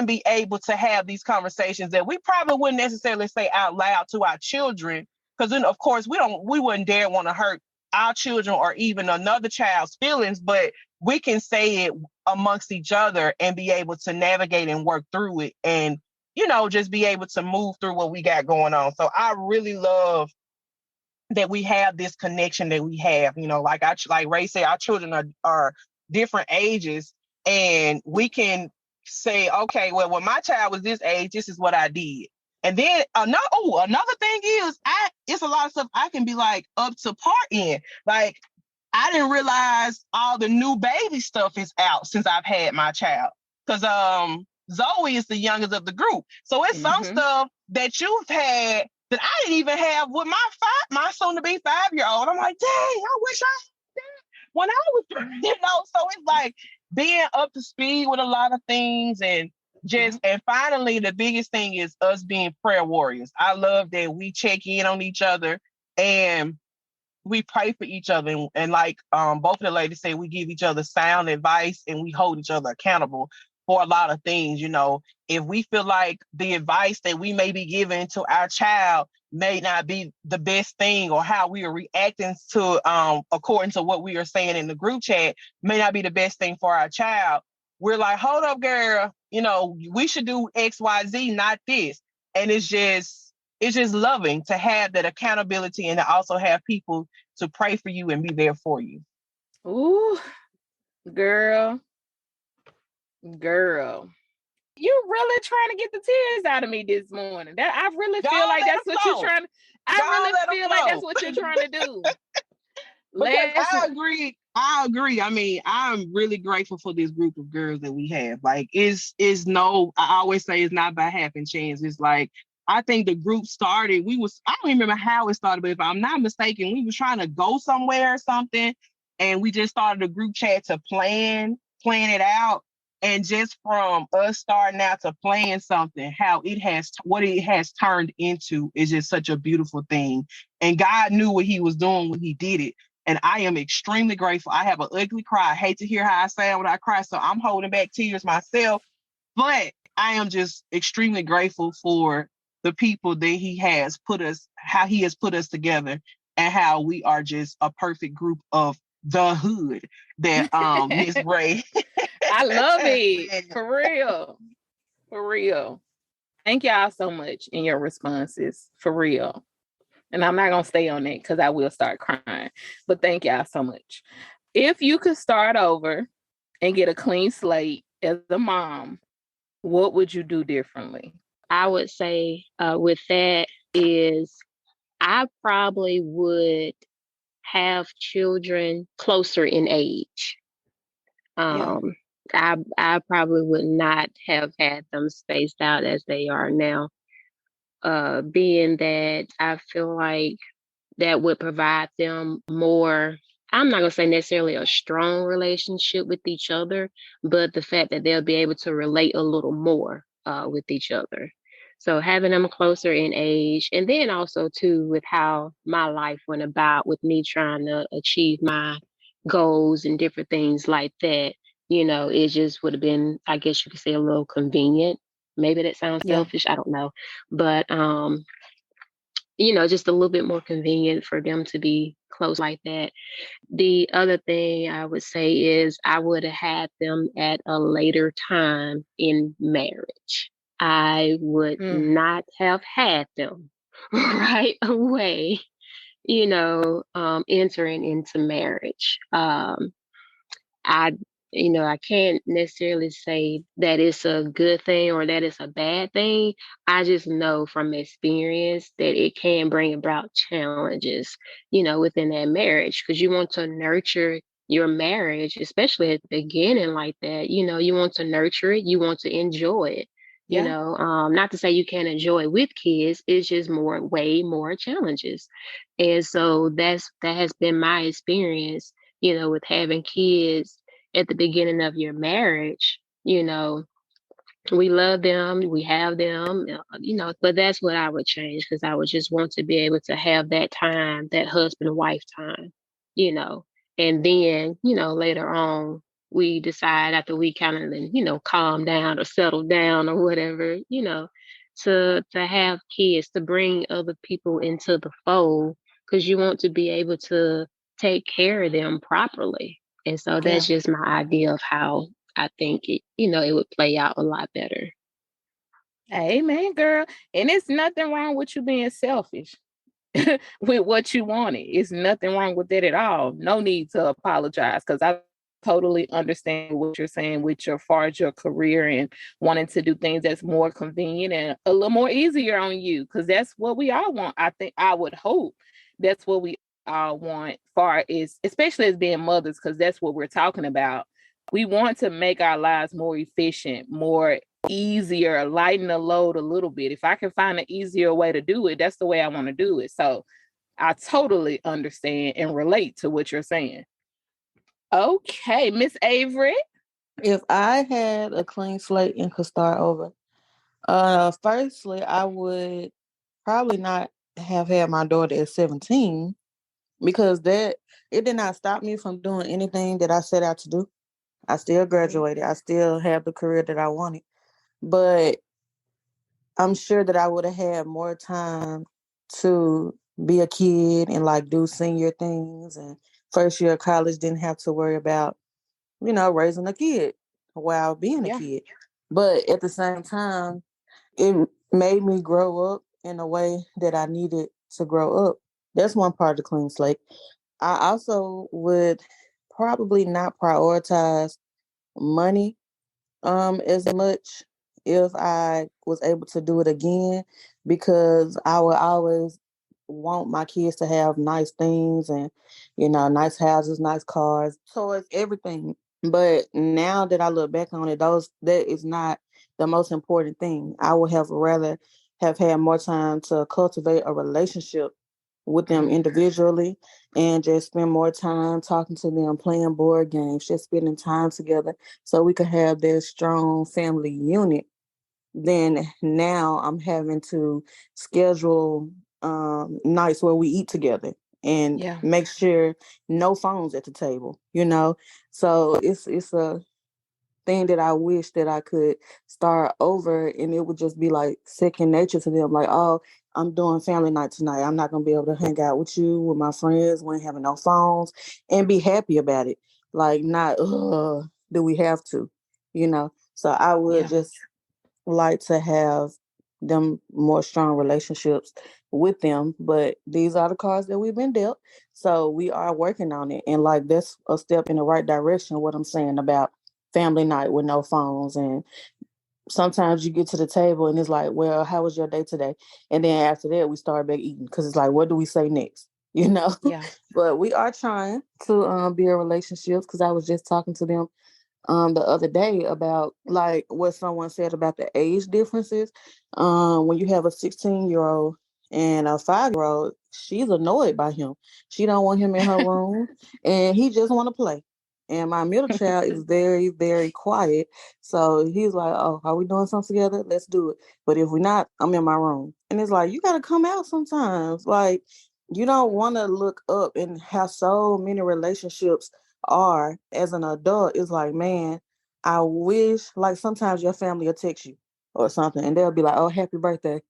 be able to have these conversations that we probably wouldn't necessarily say out loud to our children. Because then, of course, we wouldn't dare want to hurt our children or even another child's feelings, but we can say it amongst each other and be able to navigate and work through it, and, just be able to move through what we got going on. So I really love that we have this connection that we have, like Ray said, our children are different ages, and we can say, okay, well, when my child was this age, this is what I did. And then another thing is, it's a lot of stuff I can be like up to part in. Like, I didn't realize all the new baby stuff is out since I've had my child. Because Zoe is the youngest of the group. So it's some Mm-hmm. stuff that you've had that I didn't even have with my soon to be 5-year-old. I'm like, dang, I wish I had that when I was, so it's like being up to speed with a lot of things, and Mm-hmm. and finally the biggest thing is us being prayer warriors. I love that we check in on each other and we pray for each other, and like both of the ladies say, we give each other sound advice and we hold each other accountable for a lot of things. If we feel like the advice that we may be giving to our child may not be the best thing, or how we are reacting to according to what we are saying in the group chat may not be the best thing for our child, we're like, hold up, girl, we should do XYZ, not this. And it's just it's just loving to have that accountability and to also have people to pray for you and be there for you. Ooh, girl. You really trying to get the tears out of me this morning. That I really feel like that's what you're trying to. I really feel like that's what you're trying to do. Because I agree. I mean, I'm really grateful for this group of girls that we have. Like, I always say it's not by happen chance. It's like, I think the group started, I don't even remember how it started, but if I'm not mistaken, we was trying to go somewhere or something. And we just started a group chat to plan it out. And just from us starting out to plan something, what it has turned into is just such a beautiful thing. And God knew what he was doing when he did it. And I am extremely grateful. I have an ugly cry. I hate to hear how I sound when I cry, so I'm holding back tears myself. But I am just extremely grateful for the people that how he has put us together, and how we are just a perfect group of the hood that Miss Ray. I love it. For real. For real. Thank y'all so much in your responses. For real. And I'm not going to stay on that because I will start crying. But thank y'all so much. If you could start over and get a clean slate as a mom, what would you do differently? I would say with that is I probably would have children closer in age. I probably would not have had them spaced out as they are now. Being that I feel like that would provide them more, I'm not going to say necessarily a strong relationship with each other, but the fact that they'll be able to relate a little more with each other. So having them closer in age, and then also too with how my life went about with me trying to achieve my goals and different things like that, it just would have been, I guess you could say, a little convenient. Maybe that sounds selfish. I don't know. But, just a little bit more convenient for them to be close like that. The other thing I would say is I would have had them at a later time in marriage. I would not have had them right away, entering into marriage. I can't necessarily say that it's a good thing or that it's a bad thing. I just know from experience that it can bring about challenges, within that marriage, because you want to nurture your marriage, especially at the beginning like that. You want to nurture it, you want to enjoy it. Not to say you can't enjoy it with kids, it's just way more challenges. And so that has been my experience, with having kids at the beginning of your marriage. We love them, we have them, but that's what I would change, because I would just want to be able to have that time, that husband wife time, and then, later on, we decide after we kind of, calm down or settle down or whatever, to have kids, to bring other people into the fold, because you want to be able to take care of them properly. And so that's just my idea of how I think it would play out a lot better. Amen, girl. And it's nothing wrong with you being selfish with what you wanted. It's nothing wrong with that at all. No need to apologize, because I totally understand what you're saying with far as your career and wanting to do things that's more convenient and a little more easier on you, because that's what we all want. I would hope that's what we all want, far as, especially as being mothers, because that's what we're talking about. We want to make our lives more efficient, more easier, lighten the load a little bit. If I can find an easier way to do it, that's the way I want to do it. So I totally understand and relate to what you're saying. Okay, Miss Averi. If I had a clean slate and could start over, firstly, I would probably not have had my daughter at 17, because it did not stop me from doing anything that I set out to do. I still graduated. I still have the career that I wanted. But I'm sure that I would have had more time to be a kid and do senior things. And first year of college, didn't have to worry about, raising a kid while being a kid. But at the same time, it made me grow up in a way that I needed to grow up. That's one part of the clean slate. I also would probably not prioritize money as much if I was able to do it again, because I would always want my kids to have nice things and, nice houses, nice cars, toys, everything. But now that I look back on it, that is not the most important thing. I would have rather have had more time to cultivate a relationship with them individually and just spend more time talking to them, playing board games, just spending time together so we could have this strong family unit. Then now I'm having to schedule nights where we eat together and make sure no phones at the table. So it's a thing that I wish that I could start over, and it would just be like second nature to them. Like, oh, I'm doing family night tonight. I'm not gonna be able to hang out with you, with my friends. We ain't having no phones, and be happy about it. Like, not, do we have to? So I would just like to have them more strong relationships with them, but these are the cards that we've been dealt. So we are working on it, and like that's a step in the right direction. What I'm saying about family night with no phones, and sometimes you get to the table and it's like, well, how was your day today? And then after that, we start back eating because it's like, what do we say next? Yeah. But we are trying to build relationships, because I was just talking to them the other day about like what someone said about the age differences. When you have a 16-year-old and a 5-year-old, she's annoyed by him. She don't want him in her room, and he just want to play. And my middle child is very, very quiet. So he's like, oh, are we doing something together? Let's do it. But if we're not, I'm in my room. And it's like, you got to come out sometimes. Like, you don't want to look up and have so many relationships are as an adult. Is like, man, I wish, like, sometimes your family will text you or something and they'll be like, oh, happy birthday.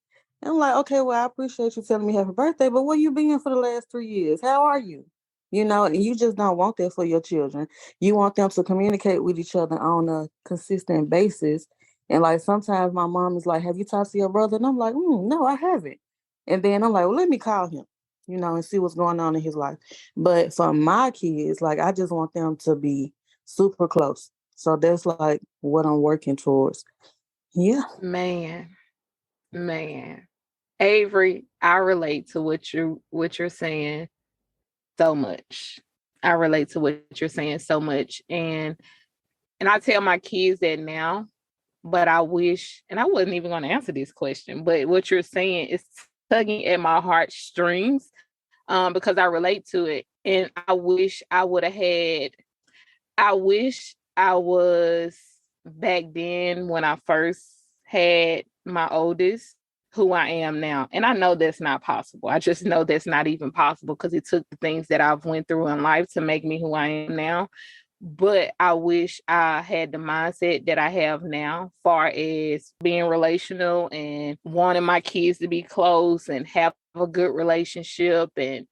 And I'm like, okay, well, I appreciate you telling me happy birthday, but where you been for the last 3 years? How are you? And you just don't want that for your children. You want them to communicate with each other on a consistent basis. And like sometimes my mom is like, have you talked to your brother? And I'm like, no, I haven't. And then I'm like, well, let me call him, and see what's going on in his life. But for my kids, like, I just want them to be super close. So that's like what I'm working towards. Yeah. Man. Avery, I relate to what you're saying so much. I relate to what you're saying so much. And I tell my kids that now, but I wish, and I wasn't even going to answer this question, but what you're saying is tugging at my heartstrings, because I relate to it. And I wish I was back then when I first had my oldest, who I am now. And I know that's not possible. I just know that's not even possible because it took the things that I've went through in life to make me who I am now. But I wish I had the mindset that I have now, far as being relational and wanting my kids to be close and have a good relationship and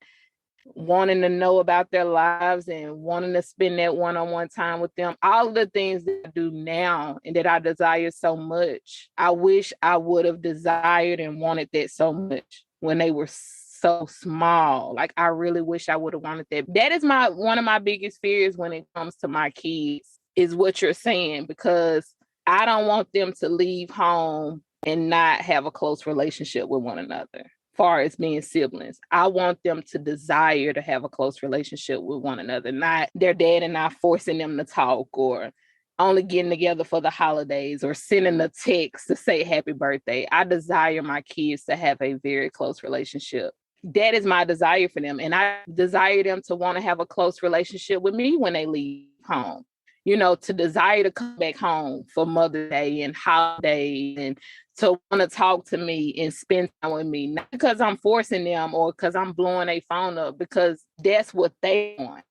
wanting to know about their lives and wanting to spend that one-on-one time with them. All of the things that I do now and that I desire so much, I wish I would have desired and wanted that so much when they were so small. Like, I really wish I would have wanted that. That is one of my biggest fears when it comes to my kids, is what you're saying, because I don't want them to leave home and not have a close relationship with one another. Far as being siblings, I want them to desire to have a close relationship with one another, not their dad and not forcing them to talk or only getting together for the holidays or sending a text to say happy birthday. I desire my kids to have a very close relationship. That is my desire for them. And I desire them to want to have a close relationship with me when they leave home. To desire to come back home for Mother's Day and holidays, and to want to talk to me and spend time with me, not because I'm forcing them or because I'm blowing a phone up, because that's what they want.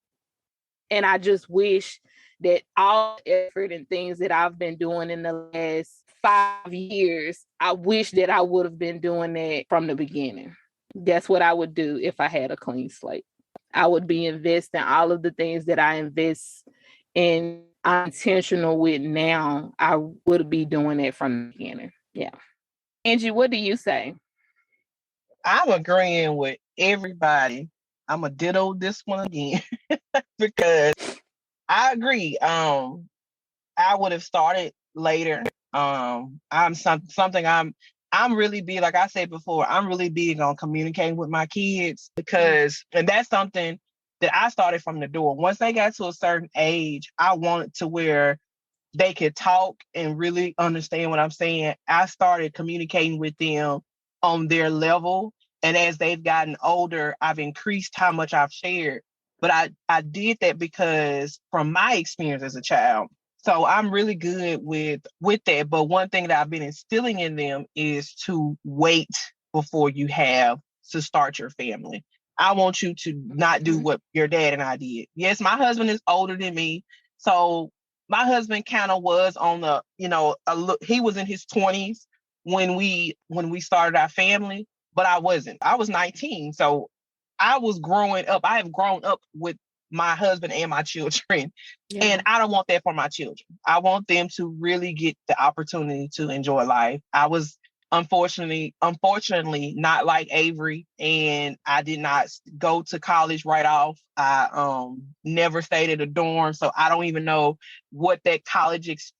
And I just wish that all the effort and things that I've been doing in the last 5 years, I wish that I would have been doing that from the beginning. That's what I would do if I had a clean slate. I would be investing all of the things that I invest in, I'm intentional with now. I would be doing it from the beginning. Yeah. Angie, what do you say? I'm agreeing with everybody. I'm a ditto this one again because I agree. I would have started later. I'm really big, like I said before, I'm really big on communicating with my kids because, and that's something that I started from the door. Once they got to a certain age, I wanted to where they could talk and really understand what I'm saying. I started communicating with them on their level. And as they've gotten older, I've increased how much I've shared. But I did that because from my experience as a child. So I'm really good with that. But one thing that I've been instilling in them is to wait before you have to start your family. I want you to not do what your dad and I did. Yes, my husband is older than me. So my husband kind of was on the, he was in his 20s when we started our family, but I wasn't. I was 19. So I was growing up. I have grown up with my husband and my children. Yeah. And I don't want that for my children. I want them to really get the opportunity to enjoy life. I was unfortunately not like Averi, and I did not go to college right off. I never stayed at a dorm, so I don't even know what that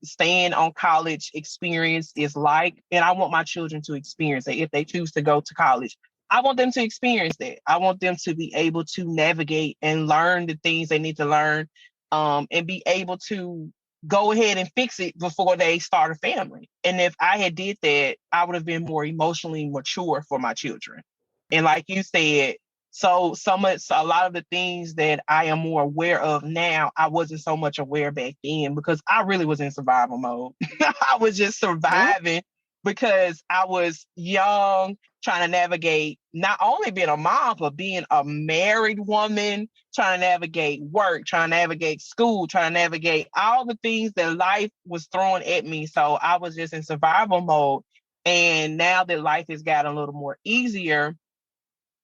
staying on college experience is like. And I want my children to experience it if they choose to go to college. I want them to experience that. I want them to be able to navigate and learn the things they need to learn, and be able to go ahead and fix it before they start a family. And if I had did that, I would have been more emotionally mature for my children. And like you said, so a lot of the things that I am more aware of now, I wasn't so much aware back then because I really was in survival mode. I was just surviving because I was young, trying to navigate not only being a mom, but being a married woman, trying to navigate work, trying to navigate school, trying to navigate all the things that life was throwing at me. So I was just in survival mode. And now that life has gotten a little more easier,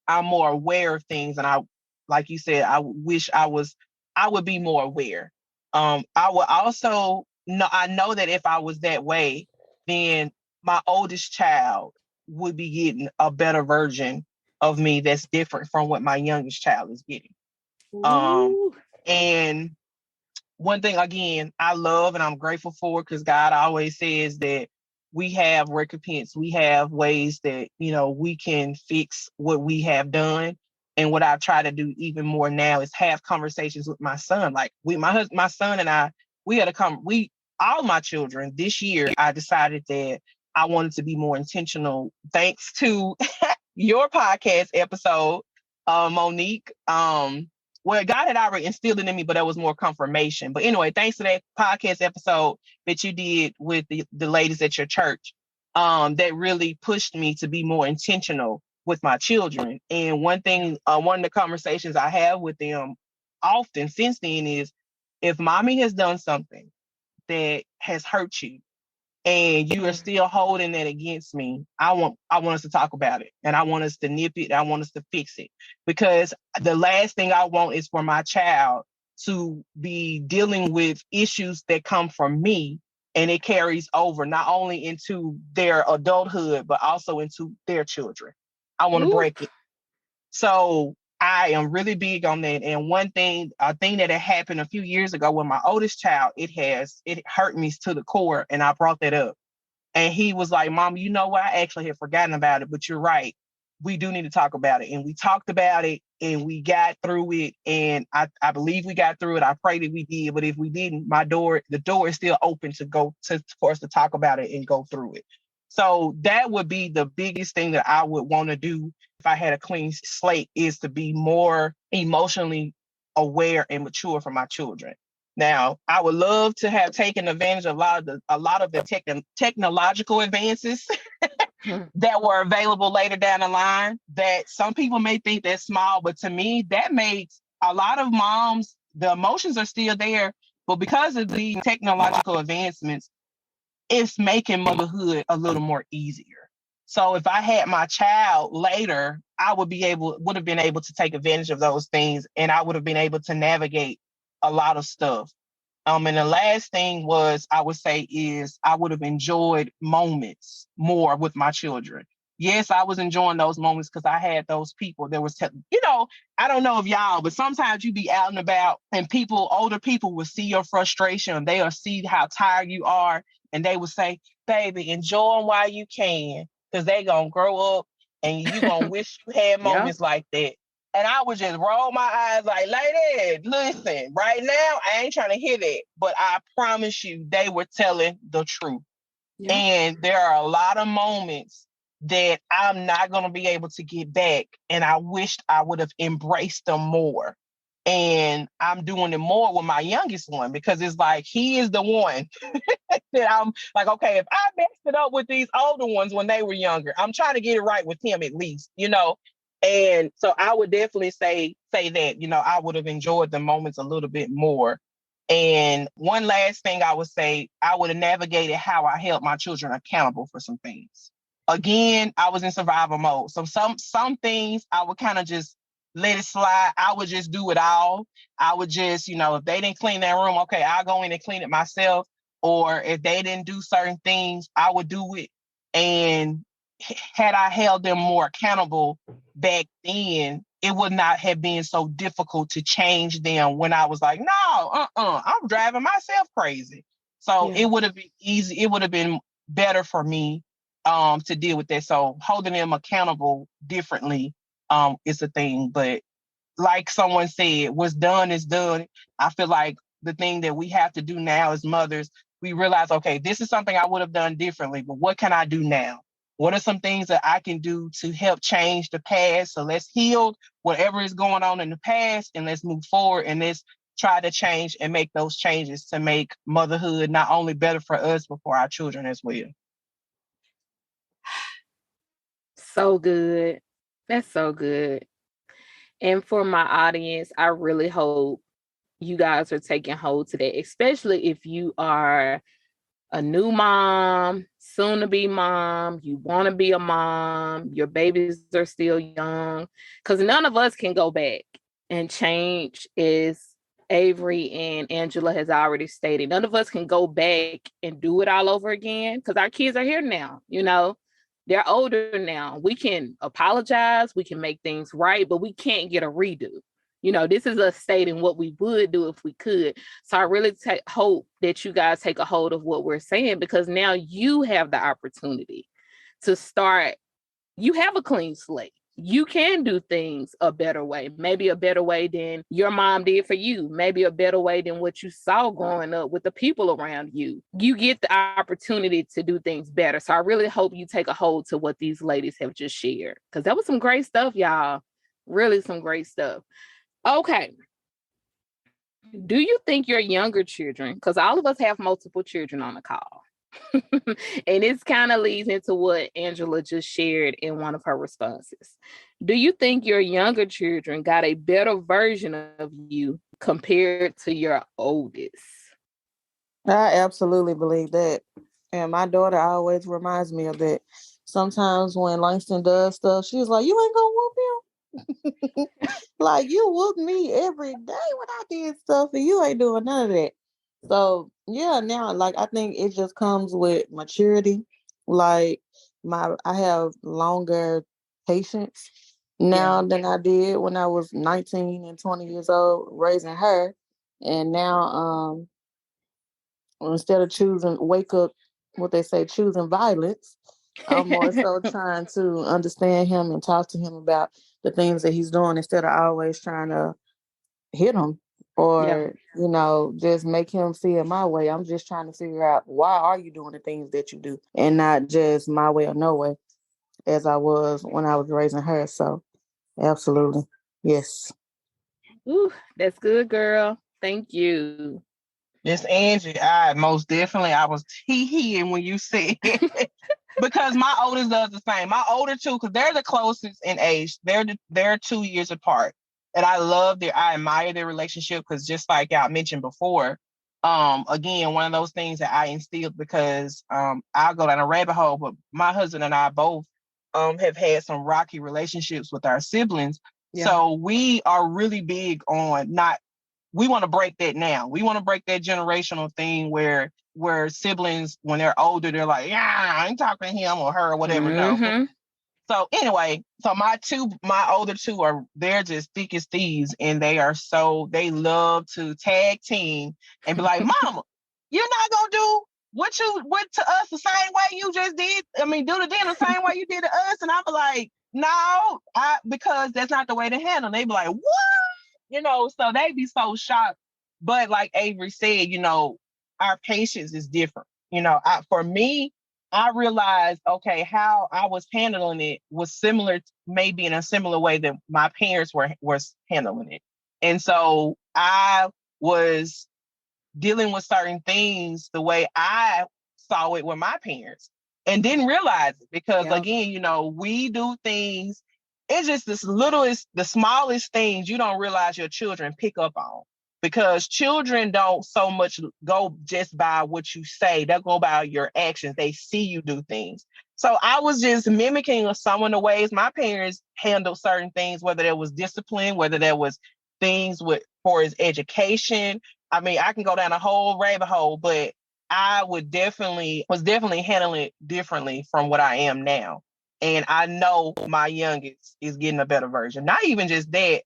I'm more aware of things. And like you said, I wish I would be more aware. I would also know, I know that if I was that way, then my oldest child would be getting a better version of me that's different from what my youngest child is getting. And one thing again, I love and I'm grateful for, because God always says that we have recompense, we have ways that, we can fix what we have done. And what I try to do even more now is have conversations with my son. Like my son and I, we had to all my children this year, I decided that I wanted to be more intentional thanks to your podcast episode, Monique. Well, God had already instilled it in me, but that was more confirmation. But anyway, thanks to that podcast episode that you did with the ladies at your church, that really pushed me to be more intentional with my children. And one of the conversations I have with them often since then is, if mommy has done something that has hurt you, and you are still holding that against me, I want us to talk about it, and I want us to nip it. I want us to fix it, because the last thing I want is for my child to be dealing with issues that come from me, and it carries over not only into their adulthood, but also into their children. I want to break it. So I am really big on that. And a thing that had happened a few years ago with my oldest child, it hurt me to the core. And I brought that up. And he was like, Mom, you know what? I actually had forgotten about it, but you're right. We do need to talk about it. And we talked about it and we got through it. And I believe we got through it. I pray that we did. But if we didn't, the door is still open for us to talk about it and go through it. So that would be the biggest thing that I would want to do if I had a clean slate, is to be more emotionally aware and mature for my children. Now, I would love to have taken advantage of a lot of the technological advances that were available later down the line, that some people may think that's small, but to me, that makes a lot of moms, the emotions are still there, but because of the technological advancements, it's making motherhood a little more easier. So if I had my child later, I would have been able to take advantage of those things, and I would have been able to navigate a lot of stuff. And the last thing I would say is I would have enjoyed moments more with my children. yes, I was enjoying those moments because I had those people that was, I don't know if y'all, but sometimes you be out and about and older people will see your frustration. They'll see how tired you are and they will say, baby, enjoy them while you can because they going to grow up and you going to wish you had moments like that. And I would just roll my eyes like, lady, listen, right now, I ain't trying to hear that. But I promise you, they were telling the truth. Yeah. And there are a lot of moments that I'm not going to be able to get back. And I wished I would have embraced them more. And I'm doing it more with my youngest one because it's like, he is the one that I'm like, okay, if I messed it up with these older ones when they were younger, I'm trying to get it right with him at least, And so I would definitely say that, I would have enjoyed the moments a little bit more. And one last thing I would say, I would have navigated how I held my children accountable for some things. Again, I was in survival mode. So some things I would kind of just let it slide. I would just do it all. I would just, if they didn't clean their room, okay, I'll go in and clean it myself. Or if they didn't do certain things, I would do it. And had I held them more accountable back then, it would not have been so difficult to change them when I was like, no, I'm driving myself crazy. So It would have been easy. It would have been better for me to deal with that. So holding them accountable differently is a thing. But like someone said, what's done is done. I feel like the thing that we have to do now as mothers, we realize, okay, this is something I would have done differently, but what can I do now? What are some things that I can do to help change the past? So let's heal whatever is going on in the past and let's move forward and let's try to change and make those changes to make motherhood not only better for us, but for our children as well. So good. That's so good. And for my audience, I really hope you guys are taking hold to that, especially if you are a new mom, soon to be mom, you want to be a mom, your babies are still young, because none of us can go back and change, as Averi and Angela has already stated. None of us can go back and do it all over again because our kids are here now, they're older now. We can apologize, we can make things right, but we can't get a redo. This is us stating what we would do if we could. So I really hope that you guys take a hold of what we're saying, because now you have the opportunity to start. You have a clean slate. You can do things a better way, maybe a better way than your mom did for you, maybe a better way than what you saw growing up with the people around you. You get the opportunity to do things better. So I really hope you take a hold to what these ladies have just shared, because that was some great stuff, y'all. Really some great stuff. Okay. Do you think your younger children, because all of us have multiple children on the call, and this kind of leads into what Angela just shared in one of her responses. Do you think your younger children got a better version of you compared to your oldest? I absolutely believe that. And my daughter always reminds me of that. Sometimes when Langston does stuff, she's like, you ain't gonna whoop him? Like, you whoop me every day when I did stuff and you ain't doing none of that. So yeah, now like I think it just comes with maturity. Like I have longer patience now than I did when I was 19 and 20 years old raising her. And now instead of choosing violence, I'm more so trying to understand him and talk to him about the things that he's doing instead of always trying to hit him or, just make him feel my way. I'm just trying to figure out, why are you doing the things that you do and not just my way or no way, as I was when I was raising her. So absolutely. Yes. Ooh, that's good, girl. Thank you. Yes, Angie, I was tee-heeing when you said because my oldest does the same. My older two, because they're the closest in age. They're 2 years apart. And I admire their relationship because just like y'all mentioned before, again, one of those things that I instilled because I'll go down a rabbit hole, but my husband and I both have had some rocky relationships with our siblings. Yeah. So we are really big on we want to break that now. We want to break that generational thing where siblings, when they're older, they're like, yeah, I ain't talking to him or her or whatever. Mm-hmm. No. So anyway, so my older two they're just thick as thieves, and they love to tag team and be like, Mama, you're not gonna do what to us the same way you just did. I mean, do to them the same way you did to us. And I'm like, no, because that's not the way to handle. They be like, what? So they be so shocked. But like Avery said, our patience is different. For me, I realized, okay, how I was handling it was similar, maybe in a similar way that my parents were handling it. And so I was dealing with certain things the way I saw it with my parents and didn't realize it because, again, we do things. It's just the smallest things you don't realize your children pick up on. Because children don't so much go just by what you say. They'll go by your actions. They see you do things. So I was just mimicking some of the ways my parents handled certain things, whether there was discipline, whether there was things for his education. I mean, I can go down a whole rabbit hole, but I was definitely handling it differently from what I am now. And I know my youngest is getting a better version. Not even just that,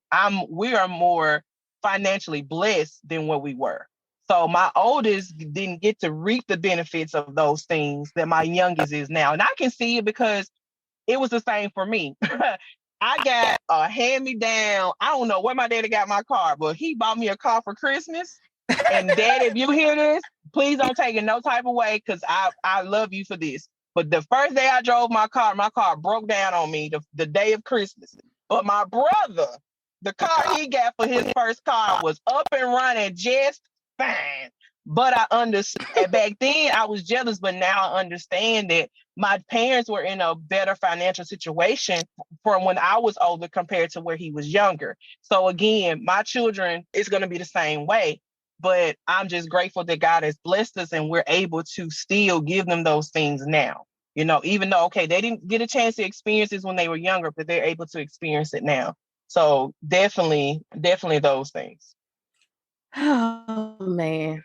we are more financially blessed than what we were. So my oldest didn't get to reap the benefits of those things that my youngest is now. And I can see it because it was the same for me. I got a hand-me-down. I don't know where my daddy got my car, but he bought me a car for Christmas. And Dad, if you hear this, please don't take it no type of way because I love you for this. But the first day I drove my car broke down on me the day of Christmas. But my brother, the car he got for his first car was up and running just fine. But I understand back then I was jealous, but now I understand that my parents were in a better financial situation from when I was older compared to where he was younger. So again, my children, it's going to be the same way. But I'm just grateful that God has blessed us and we're able to still give them those things now. Even though, okay, they didn't get a chance to experience this when they were younger, but they're able to experience it now. So definitely those things. Oh, man.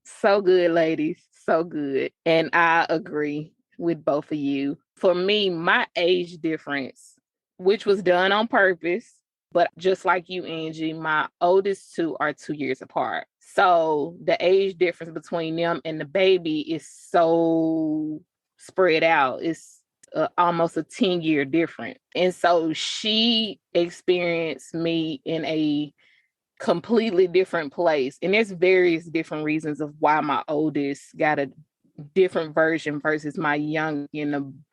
So good, ladies. So good. And I agree with both of you. For me, my age difference, which was done on purpose, but just like you, Angie, my oldest two are 2 years apart. So the age difference between them and the baby is so spread out. It's almost a 10-year difference. And so she experienced me in a completely different place. And there's various different reasons of why my oldest got a different version versus my young,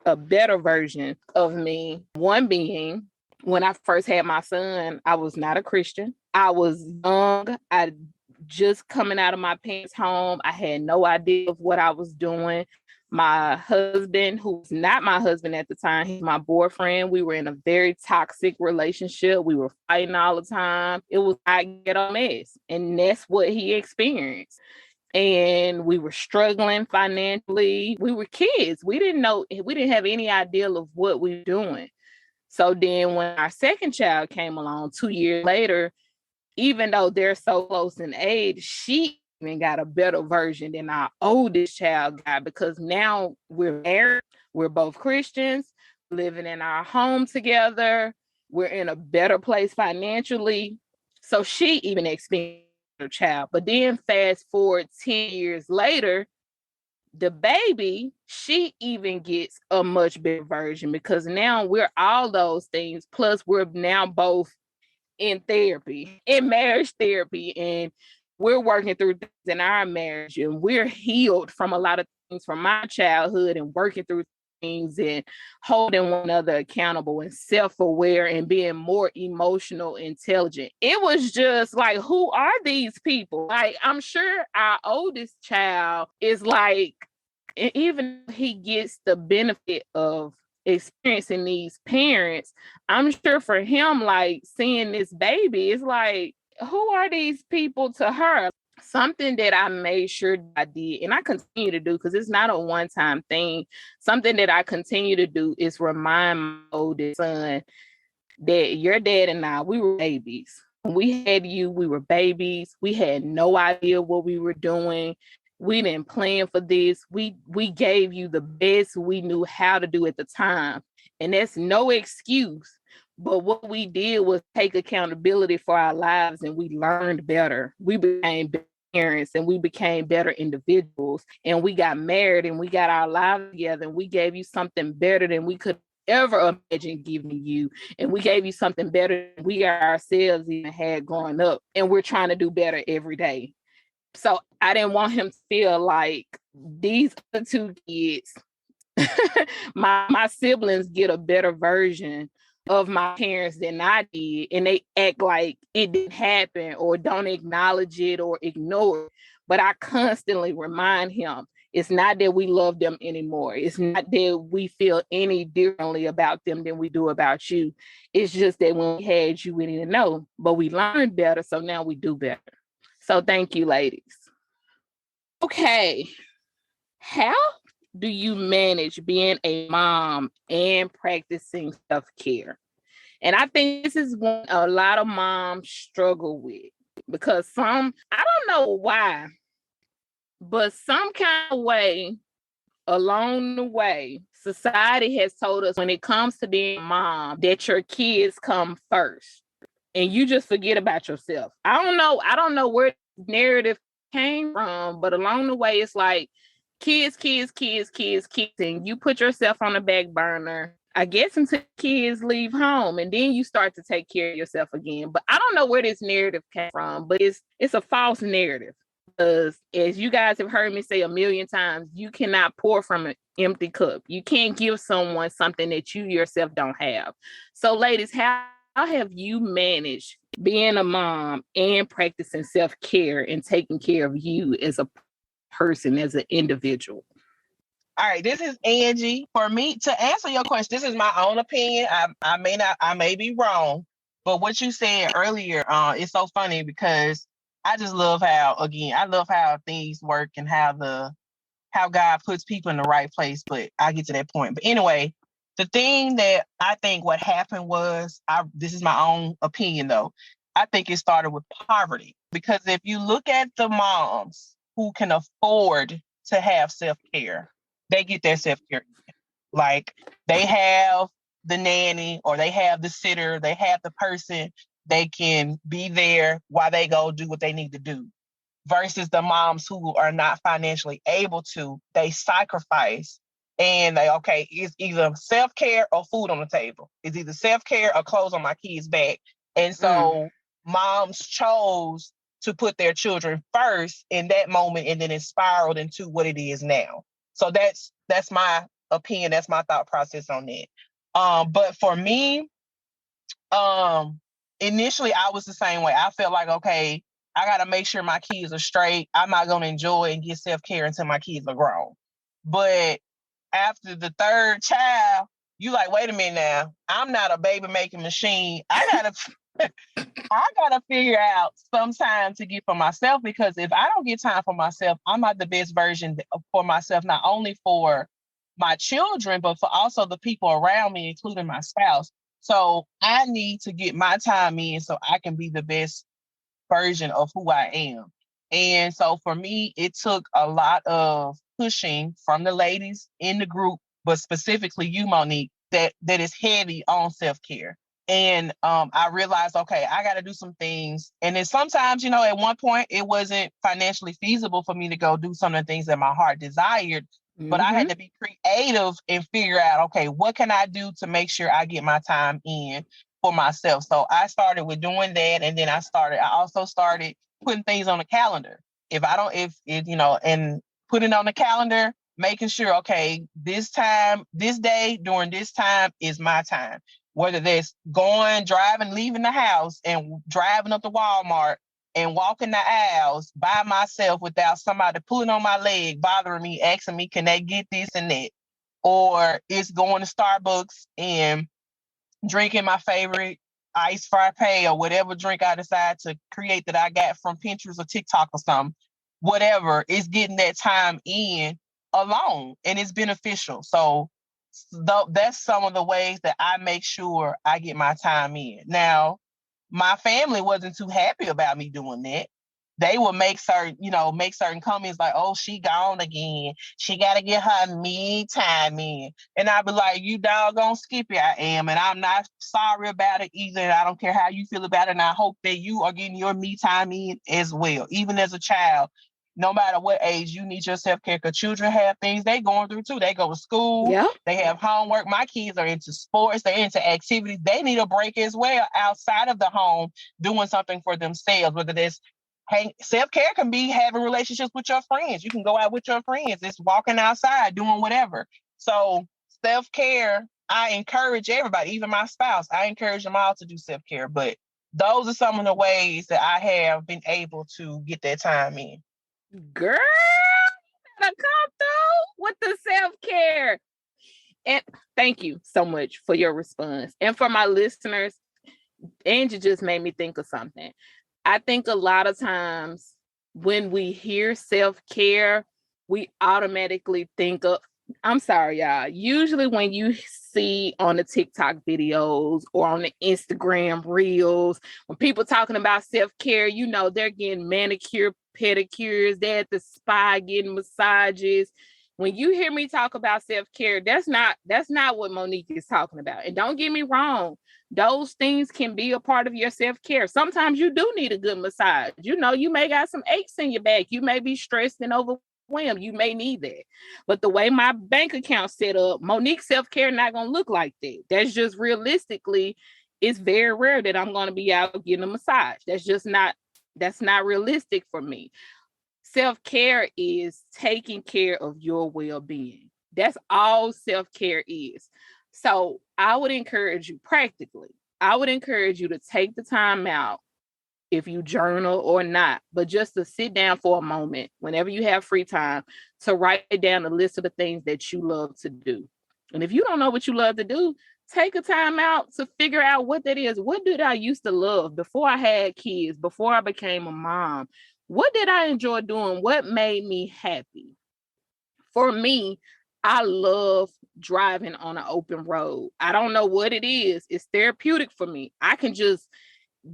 a better version of me. One being, when I first had my son, I was not a Christian. I was young. I just coming out of my parents' home. I had no idea of what I was doing. My husband, who's not my husband at the time, he's my boyfriend. We were in a very toxic relationship. We were fighting all the time. It was a ghetto mess. And that's what he experienced. And we were struggling financially. We were kids. We didn't have any idea of what we were doing. So then when our second child came along 2 years later, even though they're so close in age, she even got a better version than our oldest child got, because now we're married, we're both Christians, living in our home together, we're in a better place financially. So she even experienced a child. But then fast forward 10 years later, the baby, she even gets a much better version, because now we're all those things. Plus, we're now both in therapy, in marriage therapy, and we're working through things in our marriage, and we're healed from a lot of things from my childhood and working through things and holding one another accountable and self-aware and being more emotional intelligent. It was just like, who are these people? Like, I'm sure our oldest child is like, even if he gets the benefit of experiencing these parents, I'm sure for him, like, seeing this baby is like, who are these people to her? Something that I made sure I did, and I continue to do, because it's not a one-time thing. Something that I continue to do is remind my oldest son that your dad and I, we were babies. When we had you, we were babies. We had no idea what we were doing. We didn't plan for this. We gave you the best we knew how to do at the time. And that's no excuse. But what we did was take accountability for our lives, and we learned better. We became better parents, and we became better individuals, and we got married, and we got our lives together, and we gave you something better than we could ever imagine giving you. And we gave you something better than we ourselves even had growing up. And we're trying to do better every day. So I didn't want him to feel like these other two kids, my siblings get a better version of my parents than I did, and they act like it didn't happen or don't acknowledge it or ignore it. But I constantly remind him, it's not that we love them anymore. It's not that we feel any differently about them than we do about you. It's just that when we had you, we didn't know, but we learned better, so now we do better. So thank you, ladies. Okay. How do you manage being a mom and practicing self-care? And I think this is what a lot of moms struggle with, because I don't know why, but some kind of way along the way, society has told us when it comes to being a mom that your kids come first and you just forget about yourself. I don't know where the narrative came from, but along the way, it's like kids, and you put yourself on the back burner, I guess, until kids leave home, and then you start to take care of yourself again. But I don't know where this narrative came from, but it's a false narrative. Because as you guys have heard me say a million times, you cannot pour from an empty cup. You can't give someone something that you yourself don't have. So ladies, how have you managed being a mom and practicing self-care and taking care of you as a person, as an individual? All right, this is Angie. For me, to answer your question, this is my own opinion. I may be wrong, but what you said earlier, is so funny because I just love I love how things work and how God puts people in the right place. But I'll get to that point. But anyway, the thing that I think what happened was, this is my own opinion though, I think it started with poverty. Because if you look at the moms who can afford to have self-care, they get their self-care. Like, they have the nanny, or they have the sitter, they have the person, they can be there while they go do what they need to do. Versus the moms who are not financially able to, they sacrifice, and it's either self-care or food on the table. It's either self-care or clothes on my kids' back. And so moms chose to put their children first in that moment, and then it spiraled into what it is now. So that's my opinion. That's my thought process on that. But for me, initially I was the same way. I felt like, okay, I got to make sure my kids are straight. I'm not going to enjoy and get self-care until my kids are grown. But after the third child, you like, wait a minute now. I'm not a baby making machine. I gotta figure out some time to get for myself, because if I don't get time for myself, I'm not the best version for myself, not only for my children, but for also the people around me, including my spouse. So I need to get my time in so I can be the best version of who I am. And so for me, it took a lot of pushing from the ladies in the group, but specifically you, Monique, that is heavy on self-care. And I realized, okay, I got to do some things. And then sometimes, at one point, it wasn't financially feasible for me to go do some of the things that my heart desired. But I had to be creative and figure out, okay, what can I do to make sure I get my time in for myself? So I started with doing that. And then I also started putting things on the calendar. And putting on the calendar, making sure, okay, this day, during this time is my time. Whether that's driving, leaving the house and driving up to Walmart and walking the aisles by myself without somebody pulling on my leg, bothering me, asking me, can they get this and that? Or it's going to Starbucks and drinking my favorite iced frappe or whatever drink I decide to create that I got from Pinterest or TikTok or something. Whatever, it's getting that time in alone, and it's beneficial. So that's some of the ways that I make sure I get my time in. Now, my family wasn't too happy about me doing that, they will make certain comments like, oh, she gone again. She got to get her me time in. And I'll be like, you doggone skippy I am. And I'm not sorry about it either. And I don't care how you feel about it. And I hope that you are getting your me time in as well. Even as a child, no matter what age, you need your self-care, because children have things they going through too. They go to school, Yeah. they have homework. My kids are into sports, they're into activities. They need a break as well outside of the home, doing something for themselves, whether that's self-care can be having relationships with your friends. You can go out with your friends, it's walking outside, doing whatever. So self-care, I encourage everybody, even my spouse, I encourage them all to do self-care. But those are some of the ways that I have been able to get that time in. Girl, you gotta come through with the self-care. And thank you so much for your response. And for my listeners, Angie just made me think of something. I think a lot of times when we hear self-care, we automatically think of, I'm sorry, y'all. Usually when you see on the TikTok videos or on the Instagram reels, when people talking about self-care, you know, they're getting manicure, pedicures, they're at the spa getting massages. When you hear me talk about self-care, that's not what Monique is talking about. And don't get me wrong, those things can be a part of your self-care. Sometimes you do need a good massage. You know, you may got some aches in your back. You may be stressed and overwhelmed. You may need that. But the way my bank account set up, Monique's self-care not going to look like that. That's just realistically, it's very rare that I'm going to be out getting a massage. That's not realistic for me. Self-care is taking care of your well-being. That's all self-care is. So I would encourage you practically, I would encourage you to take the time out, if you journal or not, but just to sit down for a moment, whenever you have free time, to write down a list of the things that you love to do. And if you don't know what you love to do, take a time out to figure out what that is. What did I used to love before I had kids, before I became a mom? What did I enjoy doing? What made me happy? For me, I love driving on an open road. I don't know what it is. It's therapeutic for me. I can just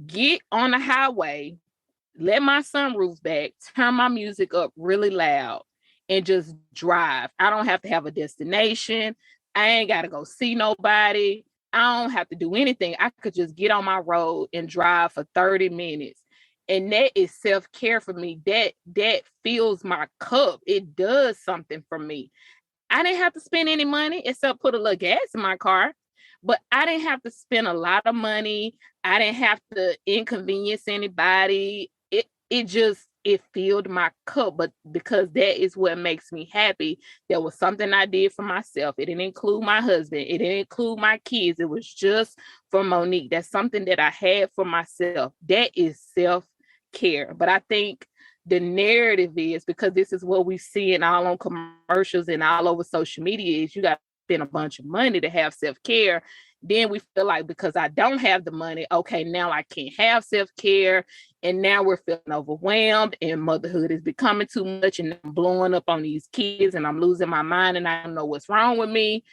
get on the highway, let my sunroof back, turn my music up really loud, and just drive. I don't have to have a destination. I ain't got to go see nobody. I don't have to do anything. I could just get on my road and drive for 30 minutes. And that is self-care for me. That fills my cup. It does something for me. I didn't have to spend any money except put a little gas in my car, but I didn't have to spend a lot of money. I didn't have to inconvenience anybody. It filled my cup, but because that is what makes me happy. There was something I did for myself. It didn't include my husband. It didn't include my kids. It was just for Monique. That's something that I had for myself. That is self-care. But I think the narrative is, because this is what we see in all on commercials and all over social media, is you got to spend a bunch of money to have self-care. Then we feel like because I don't have the money, okay, now I can't have self-care. And now we're feeling overwhelmed and motherhood is becoming too much and I'm blowing up on these kids and I'm losing my mind and I don't know what's wrong with me.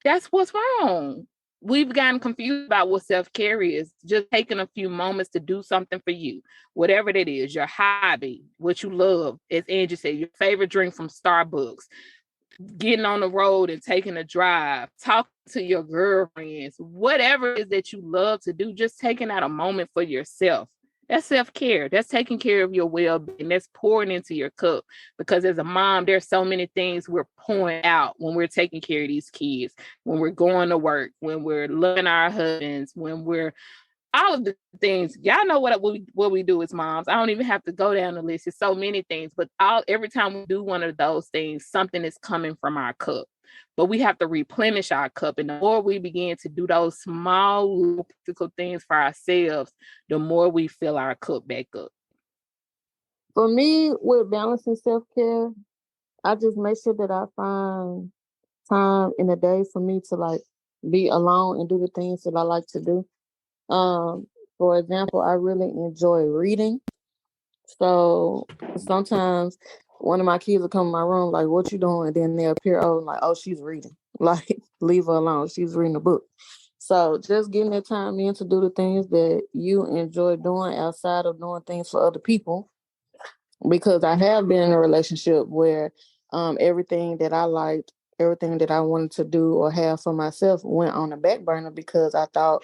That's what's wrong. We've gotten confused about what self-care is. Just taking a few moments to do something for you, whatever that is, your hobby, what you love. As Angie said, your favorite drink from Starbucks, getting on the road and taking a drive, talking to your girlfriends, whatever it is that you love to do, just taking out a moment for yourself. That's self-care. That's taking care of your well-being. That's pouring into your cup. Because as a mom, there's so many things we're pouring out when we're taking care of these kids, when we're going to work, when we're loving our husbands, when we're all of the things. Y'all know what we do as moms. I don't even have to go down the list. It's so many things, but every time we do one of those things, something is coming from our cup. But we have to replenish our cup. And the more we begin to do those small little practical things for ourselves, the more we fill our cup back up. For me, with balancing self-care, I just make sure that I find time in the day for me to like be alone and do the things that I like to do. For example, I really enjoy reading. So sometimes one of my kids will come in my room like, "What you doing?" And then they'll appear over like, "Oh, she's reading." Like, leave her alone. She's reading a book. So just getting that time in to do the things that you enjoy doing outside of doing things for other people because I have been in a relationship where everything that I liked, everything that I wanted to do or have for myself went on the back burner because I thought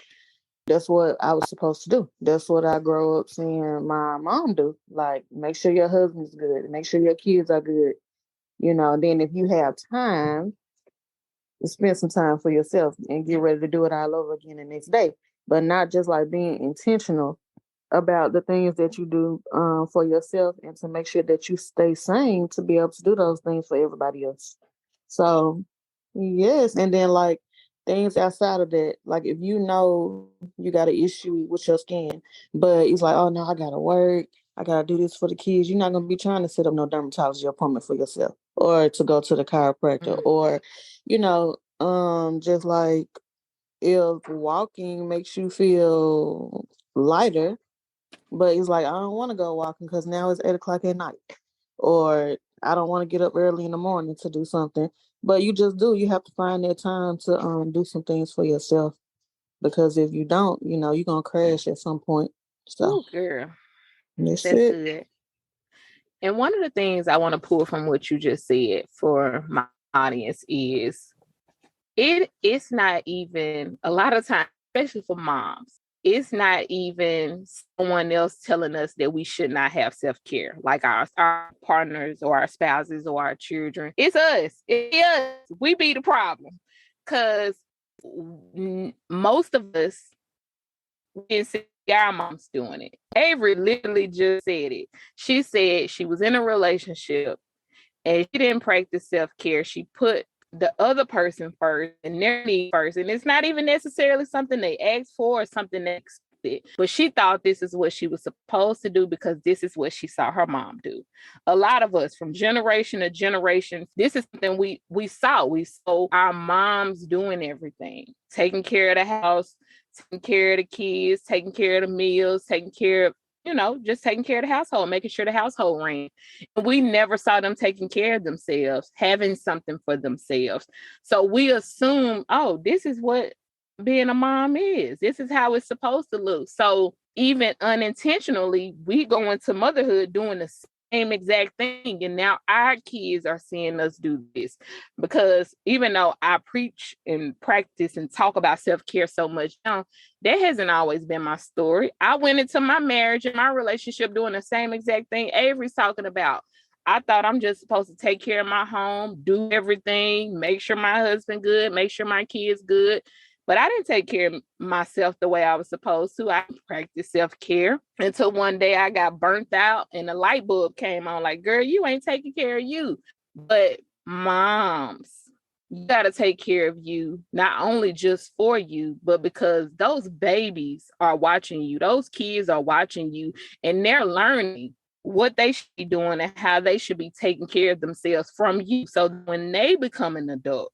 that's what I was supposed to do. That's what I grow up seeing my mom do. Like, make sure your husband's good, make sure your kids are good. Then if you have time, spend some time for yourself and get ready to do it all over again the next day. But not just like being intentional about the things that you do for yourself and to make sure that you stay sane to be able to do those things for everybody else. So, yes. And then, like, things outside of that, like if you got an issue with your skin, but it's like, oh no, I got to work. I got to do this for the kids. You're not going to be trying to set up no dermatology appointment for yourself or to go to the chiropractor or, just like if walking makes you feel lighter, but it's like, I don't want to go walking because now it's 8 o'clock at night. Or I don't want to get up early in the morning to do something. But you just do. You have to find that time to do some things for yourself. Because if you don't, you're going to crash at some point. So, Ooh, girl, that's that's it. good. And one of the things I want to pull from what you just said for my audience is it's not even a lot of times, especially for moms, it's not even someone else telling us that we should not have self-care, like our partners or our spouses or our children. It's us. It's us. We be the problem. Because most of us, we didn't see our moms doing it. Avery literally just said it. She said she was in a relationship and she didn't practice self-care. She put the other person first and their need first. And it's not even necessarily something they asked for or something they expected. But she thought this is what she was supposed to do because this is what she saw her mom do. A lot of us from generation to generation, this is something we saw. We saw our moms doing everything, taking care of the house, taking care of the kids, taking care of the meals, taking care of just taking care of the household, making sure the household ran. We never saw them taking care of themselves, having something for themselves. So we assume, oh, this is what being a mom is. This is how it's supposed to look. So even unintentionally, we go into motherhood doing the same exact thing. And now our kids are seeing us do this. Because even though I preach and practice and talk about self-care so much now, that hasn't always been my story. I went into my marriage and my relationship doing the same exact thing Avery's talking about. I thought I'm just supposed to take care of my home, do everything, make sure my husband good, make sure my kids good. But I didn't take care of myself the way I was supposed to. I practiced self-care until one day I got burnt out and the light bulb came on like, girl, you ain't taking care of you. But moms, you got to take care of you, not only just for you, but because those babies are watching you. Those kids are watching you and they're learning what they should be doing and how they should be taking care of themselves from you. So when they become an adult,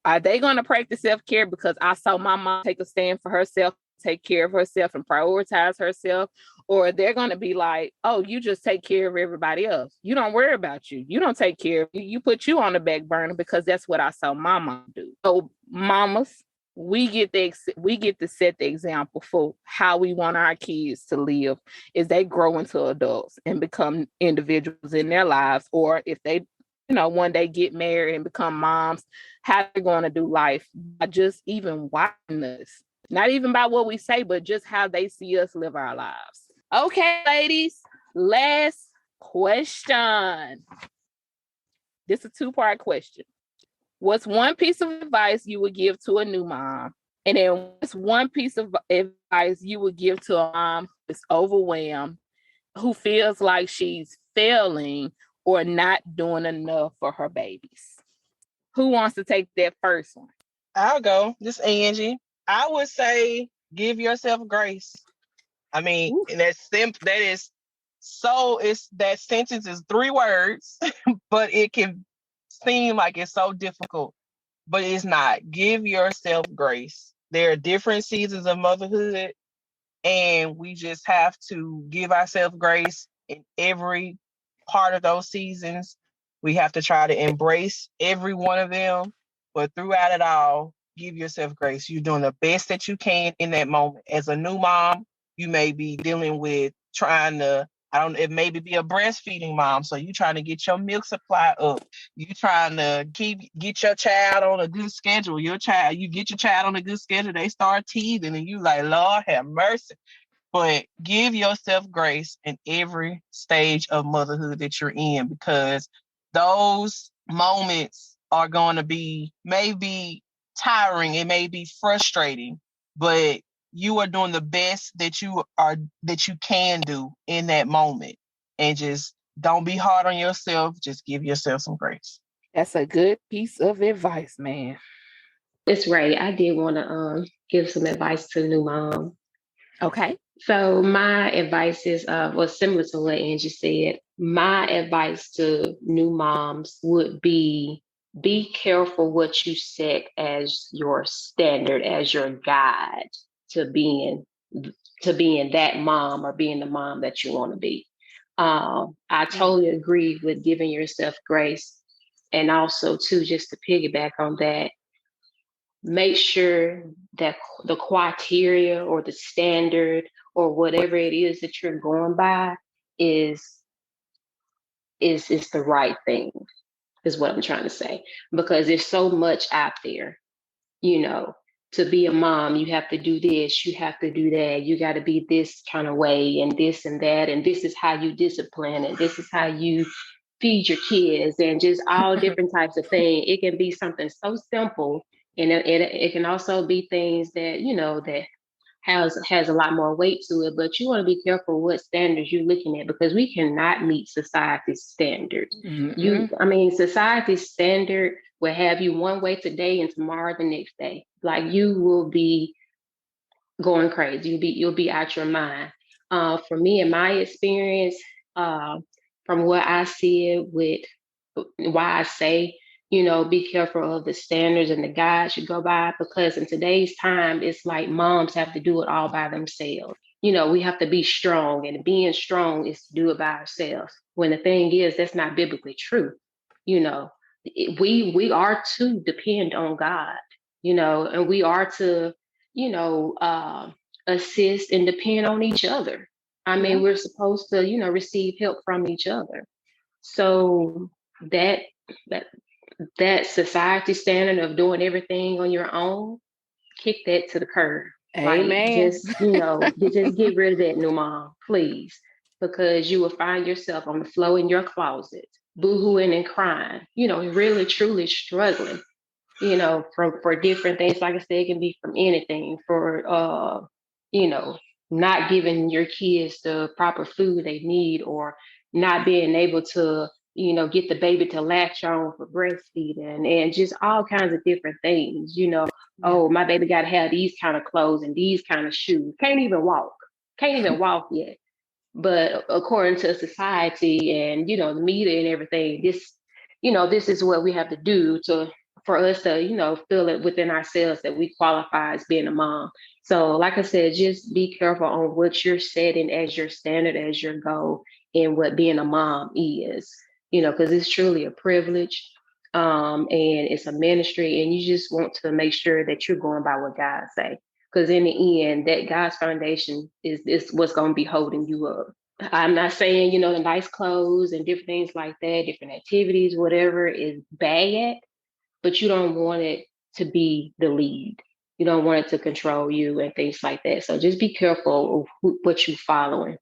are they going to practice self-care because I saw my mom take a stand for herself, take care of herself and prioritize herself? Or they're going to be like, oh, you just take care of everybody else. You don't worry about you. You don't take care of you. You put you on the back burner because that's what I saw my mom do. So mamas, we get to set the example for how we want our kids to live as they grow into adults and become individuals in their lives, or if they one day get married and become moms, how they're going to do life by just even watching us. Not even by what we say, but just how they see us live our lives. Okay, ladies, last question. This is a two-part question. What's one piece of advice you would give to a new mom? And then what's one piece of advice you would give to a mom who's overwhelmed, who feels like she's failing or not doing enough for her babies? Who wants to take that first one? I'll go. This Angie. I would say give yourself grace. I mean, and that's simple. That is so. It's that sentence is 3 words, but it can seem like it's so difficult, but it's not. Give yourself grace. There are different seasons of motherhood, and we just have to give ourselves grace in every part of those seasons. We have to try to embrace every one of them, but throughout it all, give yourself grace. You're doing the best that you can in that moment. As a new mom, you may be dealing with trying to it maybe be a breastfeeding mom. So you trying to get your milk supply up. You trying to get your child on a good schedule. You get your child on a good schedule, they start teething and you like, Lord have mercy. But give yourself grace in every stage of motherhood that you're in, because those moments are going to be maybe tiring. It may be frustrating, but you are doing the best that you can do in that moment. And just don't be hard on yourself. Just give yourself some grace. That's a good piece of advice, man. It's right. I did want to give some advice to the new mom. Okay. So my advice is was similar to what Angie said. My advice to new moms would be careful what you set as your standard, as your guide to being that mom or being the mom that you want to be. I totally agree with giving yourself grace, and also too, just to piggyback on that, make sure that the criteria or the standard or whatever it is that you're going by is the right thing, is what I'm trying to say. Because there's so much out there, you know. To be a mom, you have to do this, you have to do that, you got to be this kind of way and this and that, and this is how you discipline, and this is how you feed your kids, and just all different types of things. It can be something so simple, and it can also be things that, that has a lot more weight to it. But you want to be careful what standards you're looking at, because we cannot meet society's standards. Society's standard will have you one way today and tomorrow the next day. Like, you will be going crazy. You'll be out your mind. For me, in my experience, from what I see it, with why I say, be careful of the standards and the guides you go by, because in today's time, it's like moms have to do it all by themselves. We have to be strong, and being strong is to do it by ourselves. When the thing is, that's not biblically true. We are to depend on God, and we are to, assist and depend on each other. I mean, we're supposed to, receive help from each other. So that that that society standard of doing everything on your own, kick that to the curb. Amen. Like, just get rid of that, new mom, please, because you will find yourself on the floor in your closet, boohooing and crying, really truly struggling, for different things. Like I said, it can be from anything, for not giving your kids the proper food they need, or not being able to, get the baby to latch on for breastfeeding, and just all kinds of different things. Oh, my baby got to have these kind of clothes and these kind of shoes. Can't even walk yet. But according to society and, the media and everything, this is what we have to do for us to, feel it within ourselves that we qualify as being a mom. So, like I said, just be careful on what you're setting as your standard, as your goal, and what being a mom is, because it's truly a privilege, and it's a ministry, and you just want to make sure that you're going by what God say. Because in the end, that God's foundation is what's going to be holding you up. I'm not saying, the nice clothes and different things like that, different activities, whatever, is bad, but you don't want it to be the lead. You don't want it to control you and things like that. So just be careful of what you're following,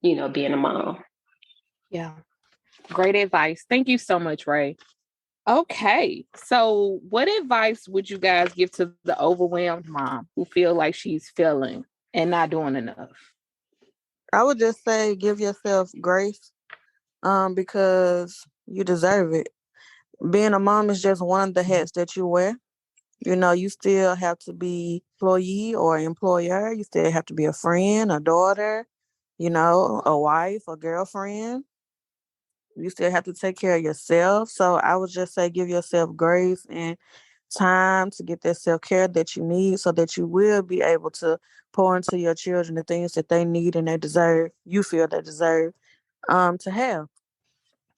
being a mom. Yeah. Great advice. Thank you so much, Ray. Okay. So what advice would you guys give to the overwhelmed mom who feel like she's failing and not doing enough? I would just say give yourself grace, because you deserve it. Being a mom is just one of the hats that you wear. You still have to be employee or employer. You still have to be a friend, a daughter, a wife, a girlfriend. You still have to take care of yourself. So I would just say give yourself grace and time to get that self-care that you need, so that you will be able to pour into your children the things that they need and they deserve, you feel they deserve to have.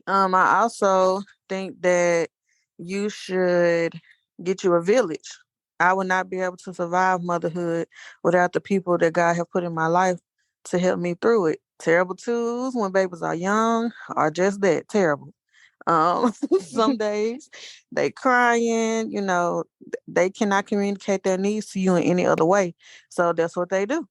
I also think that you should get you a village. I would not be able to survive motherhood without the people that God have put in my life to help me through it. Terrible twos when babies are young are just that, terrible. Some days they crying, they cannot communicate their needs to you in any other way. So that's what they do.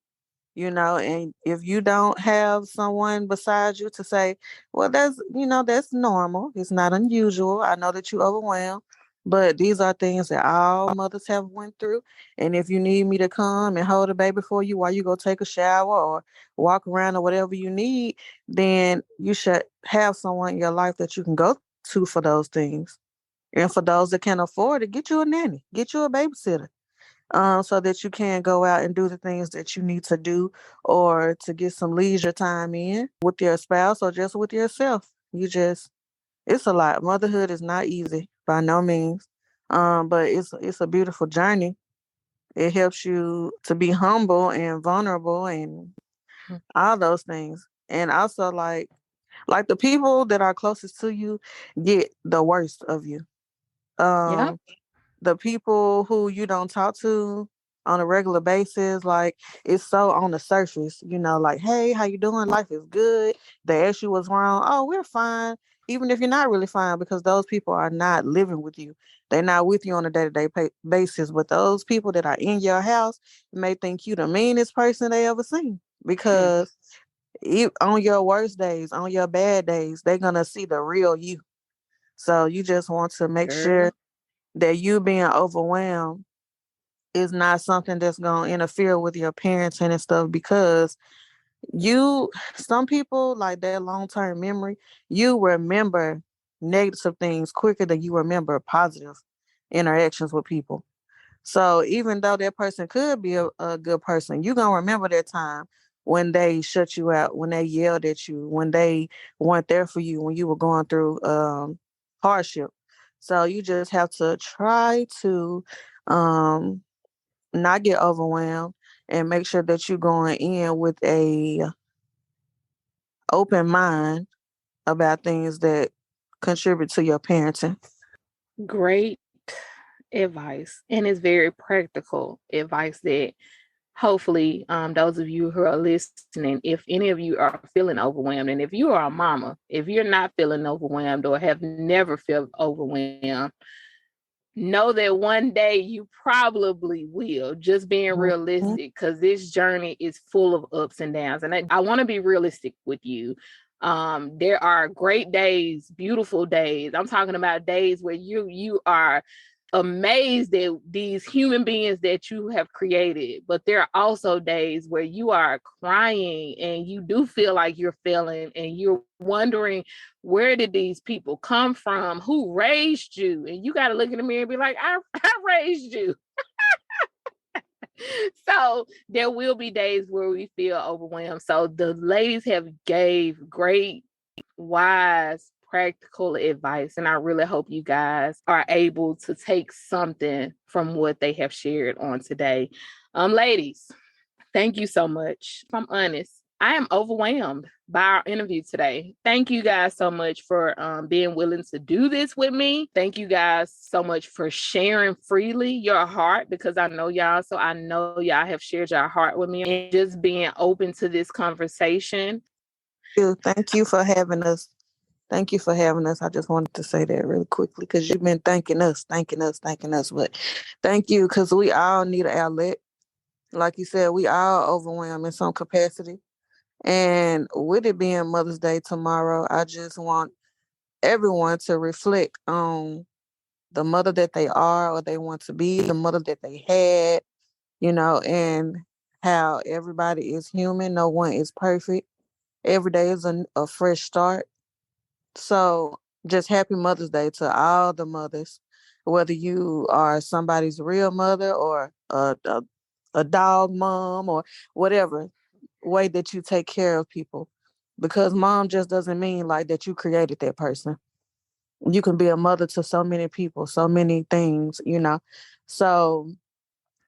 And if you don't have someone beside you to say, well, that's normal. It's not unusual. I know that you overwhelmed, but these are things that all mothers have went through. And if you need me to come and hold a baby for you while you go take a shower or walk around or whatever you need, then you should have someone in your life that you can go to for those things. And for those that can't afford it, get you a nanny, get you a babysitter, so that you can go out and do the things that you need to do or to get some leisure time in with your spouse or just with yourself. It's a lot. Motherhood is not easy by no means, but it's a beautiful journey. It helps you to be humble and vulnerable and all those things. And also like the people that are closest to you get the worst of you. Yep. Um, the people who you don't talk to on a regular basis, like it's so on the surface, like, hey, how you doing? Life is good. They ask you what's wrong. Oh, we're fine. Even if you're not really fine, because those people are not living with you. They're not with you on a day-to-day basis. But those people that are in your house may think you the meanest person they ever seen. Because on your worst days, on your bad days, they're going to see the real you. So you just want to make sure Girl. that you being overwhelmed is not something that's going to interfere with your parenting and stuff, because some people, like their long-term memory, you remember negative things quicker than you remember positive interactions with people. So even though that person could be a good person, you're going to remember that time when they shut you out, when they yelled at you, when they weren't there for you, when you were going through hardship. So you just have to try to um, not get overwhelmed and make sure that you're going in with a open mind about things that contribute to your parenting. Great advice. And it's very practical advice that hopefully those of you who are listening, if any of you are feeling overwhelmed, and if you are a mama, if you're not feeling overwhelmed or have never felt overwhelmed, know that one day you probably will. Just being Mhm. realistic, because this journey is full of ups and downs. And I want to be realistic with you. There are great days, beautiful days. I'm talking about days where you are amazed at these human beings that you have created. But there are also days where you are crying and you do feel like you're failing and you're wondering, where did these people come from? Who raised you? And you got to look in the mirror and be like, I raised you. So there will be days where we feel overwhelmed. So the ladies have gave great, wise, practical advice. And I really hope you guys are able to take something from what they have shared on today. Ladies, thank you so much. If I'm honest, I am overwhelmed by our interview today. Thank you guys so much for being willing to do this with me. Thank you guys so much for sharing freely your heart, because I know y'all, so I know y'all have shared your heart with me and just being open to this conversation. Thank you for having us. Thank you for having us. I just wanted to say that really quickly because you've been thanking us, thanking us, thanking us. But thank you, because we all need an outlet. Like you said, we all overwhelmed in some capacity. And with it being Mother's Day tomorrow, I just want everyone to reflect on the mother that they are or they want to be, the mother that they had, and how everybody is human. No one is perfect. Every day is a fresh start. So just happy Mother's Day to all the mothers, whether you are somebody's real mother or a dog mom or whatever way that you take care of people. Because mom just doesn't mean like that you created that person. You can be a mother to so many people, so many things. So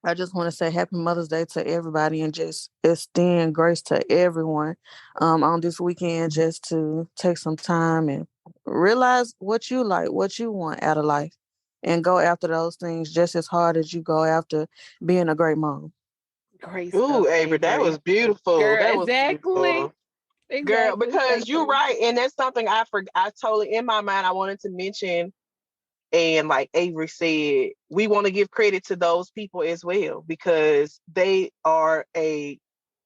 I just want to say happy Mother's Day to everybody and just extend grace to everyone on this weekend, just to take some time and realize what you like, what you want out of life, and go after those things just as hard as you go after being a great mom. Great Ooh, stuff, Avery, that Avery. was beautiful. Girl, That was exactly. beautiful. Girl, Exactly. because Thank you're you. right. And that's something I totally, in my mind, I wanted to mention. And like Avery said, we want to give credit to those people as well, because they are a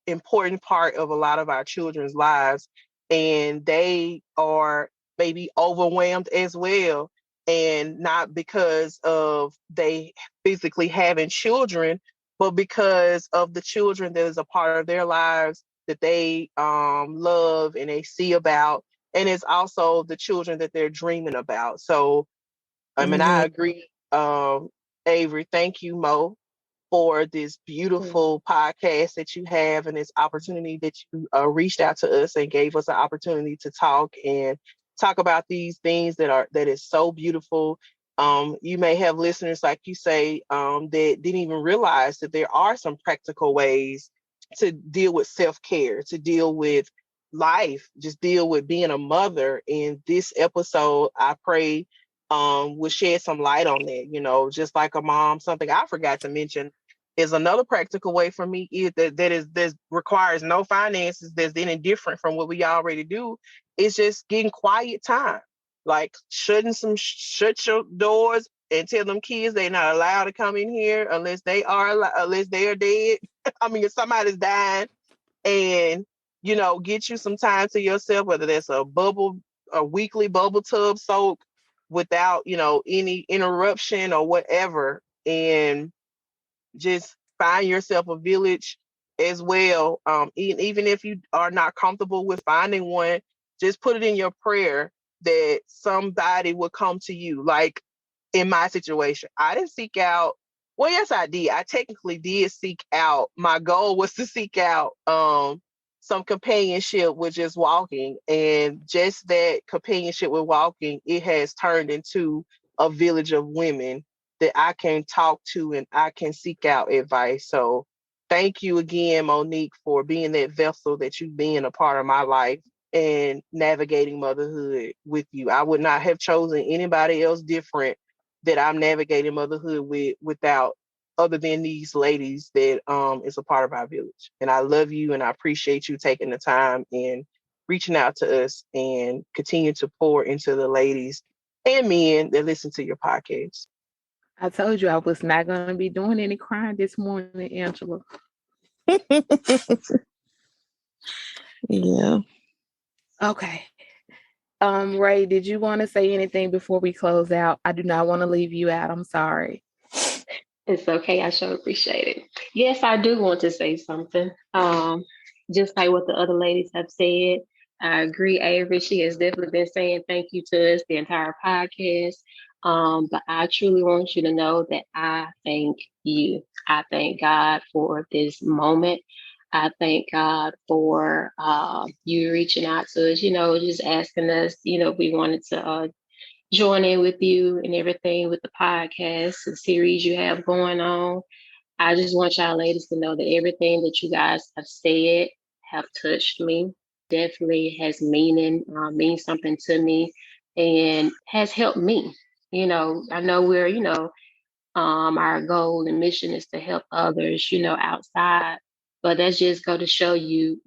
important part of a lot of our children's lives, and they are maybe overwhelmed as well, and not because of they physically having children, but because of the children that is a part of their lives that they love and they see about, and it's also the children that they're dreaming about. So I mean, I Yeah. agree. Avery, thank you, Mo, for this Cool. beautiful podcast that you have, and this opportunity that you reached out to us and gave us an opportunity to talk about these things that is so beautiful. You may have listeners, like you say, that didn't even realize that there are some practical ways to deal with self-care, to deal with life, just deal with being a mother. In this episode, I pray will shed some light on that. Just like a mom, something I forgot to mention is another practical way for me is that requires no finances, that's any different from what we already do. It's just getting quiet time, like shut your doors and tell them kids they're not allowed to come in here unless they are dead. I mean, if somebody's dying, and get you some time to yourself, whether that's a weekly bubble tub soak without any interruption or whatever, and just find yourself a village as well. Even if you are not comfortable with finding one, just put it in your prayer that somebody will come to you. Like in my situation, I didn't seek out. Well, yes, I did. I technically did seek out. My goal was to seek out some companionship with just walking, and just that companionship with walking, it has turned into a village of women that I can talk to and I can seek out advice. So thank you again, Monique, for being that vessel that you've been a part of my life and navigating motherhood with you. I would not have chosen anybody else different that I'm navigating motherhood without other than these ladies that is a part of our village. And I love you and I appreciate you taking the time and reaching out to us and continue to pour into the ladies and men that listen to your podcast. I told you I was not going to be doing any crying this morning, Angela. Yeah. Okay. Ray, did you want to say anything before we close out? I do not want to leave you out. I'm sorry. It's okay. I sure appreciate it. Yes, I do want to say something. Just like what the other ladies have said, I agree, Avery. She has definitely been saying thank you to us the entire podcast. But I truly want you to know that I thank you. I thank God for this moment. I thank God for you reaching out to us, just asking us, if we wanted to join in with you and everything with the podcast, the series you have going on. I just want y'all ladies to know that everything that you guys have said have touched me. Definitely has means something to me, and has helped me. I know our goal and mission is to help others, outside. But that's just go to show you,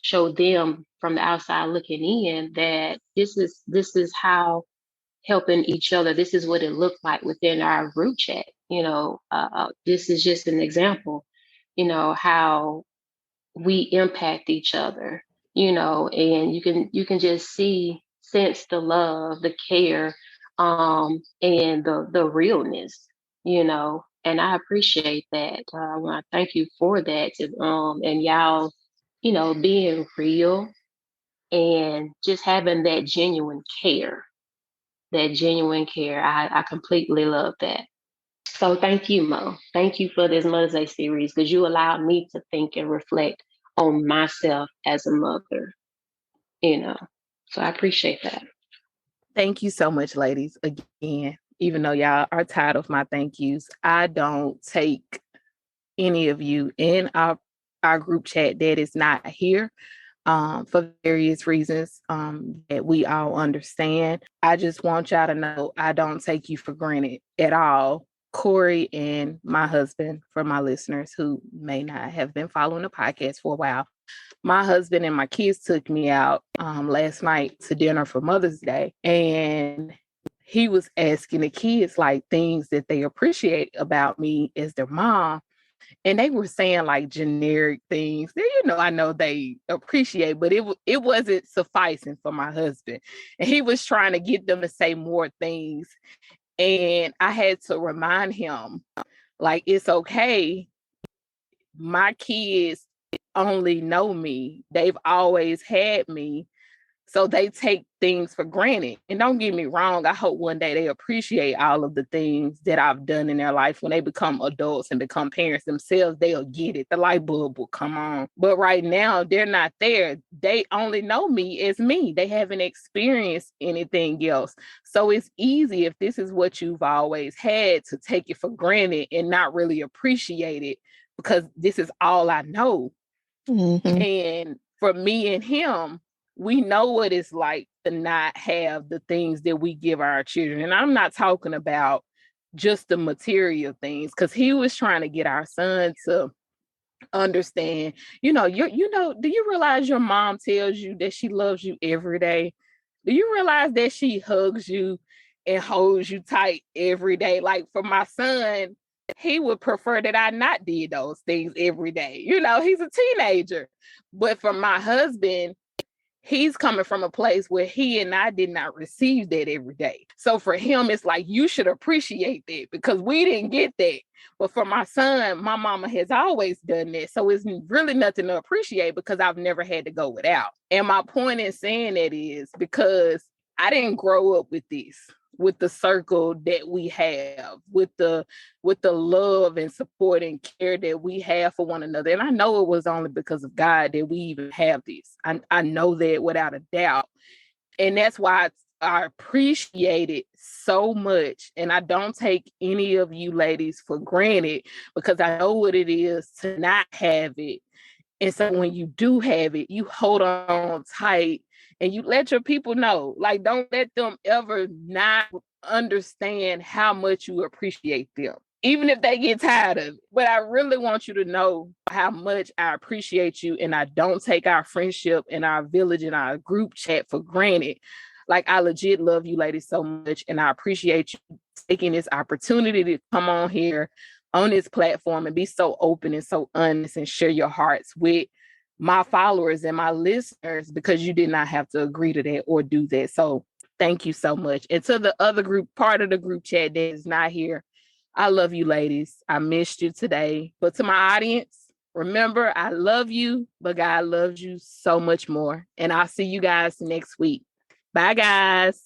show them from the outside looking in that this is how helping each other. This is what it looked like within our group chat. This is just an example, how we impact each other, and you can just sense the love, the care, and the realness, and I appreciate that. I want to thank you for that, and y'all, being real and just having that genuine care. I completely love that. So thank you, Mo. Thank you for this Mother's Day series because you allowed me to think and reflect on myself as a mother, you know. So I appreciate that. Thank you so much, ladies. Again, even though y'all are tired of my thank yous, I don't take any of you in our group chat that is not here for various reasons that we all understand. I just want y'all to know I don't take you for granted at all. Corey and my husband, for my listeners who may not have been following the podcast for a while, My husband and my kids took me out last night to dinner for Mother's Day, and he was asking the kids like things that they appreciate about me as their mom. And they were saying like generic things that, I know they appreciate, but it wasn't sufficing for my husband. And he was trying to get them to say more things. And I had to remind him, like, it's okay. My kids only know me. They've always had me. So they take things for granted. And don't get me wrong, I hope one day they appreciate all of the things that I've done in their life. When they become adults and become parents themselves, they'll get it. The light bulb will come on. But right now, they're not there. They only know me as me. They haven't experienced anything else. So it's easy, if this is what you've always had, to take it for granted and not really appreciate it, because this is all I know. Mm-hmm. And for me and him, we know what it's like to not have the things that we give our children. And I'm not talking about just the material things, because he was trying to get our son to understand, do you realize your mom tells you that she loves you every day? Do you realize that she hugs you and holds you tight every day? Like, for my son, he would prefer that I not did those things every day. He's a teenager. But for my husband, he's coming from a place where he and I did not receive that every day. So for him, it's like, you should appreciate that because we didn't get that. But for my son, my mama has always done that. So it's really nothing to appreciate because I've never had to go without. And my point in saying that is because I didn't grow up with this, with the circle that we have, with the love and support and care that we have for one another. And I know it was only because of God that we even have this. I know that without a doubt. And that's why I appreciate it so much. And I don't take any of you ladies for granted, because I know what it is to not have it. And so when you do have it, you hold on tight and you let your people know. Like, don't let them ever not understand how much you appreciate them, even if they get tired of it. But I really want you to know how much I appreciate you, and I don't take our friendship and our village and our group chat for granted. Like, I legit love you ladies so much, and I appreciate you taking this opportunity to come on here on this platform and be so open and so honest and share your hearts with my followers and my listeners, because you did not have to agree to that or do that. So thank you so much. And to the other part of the group chat that is not here, I love you ladies. I missed you today. But to my audience, remember, I love you, but God loves you so much more. And I'll see you guys next week. Bye, guys.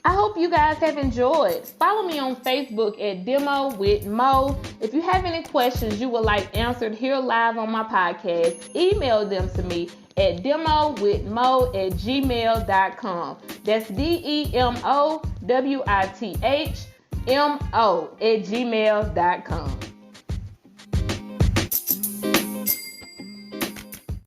I hope you guys have enjoyed. Follow me on Facebook at Demo with Mo. If you have any questions you would like answered here live on my podcast, email them to me at demowithmo@gmail.com. That's DEMOWITHMO@gmail.com.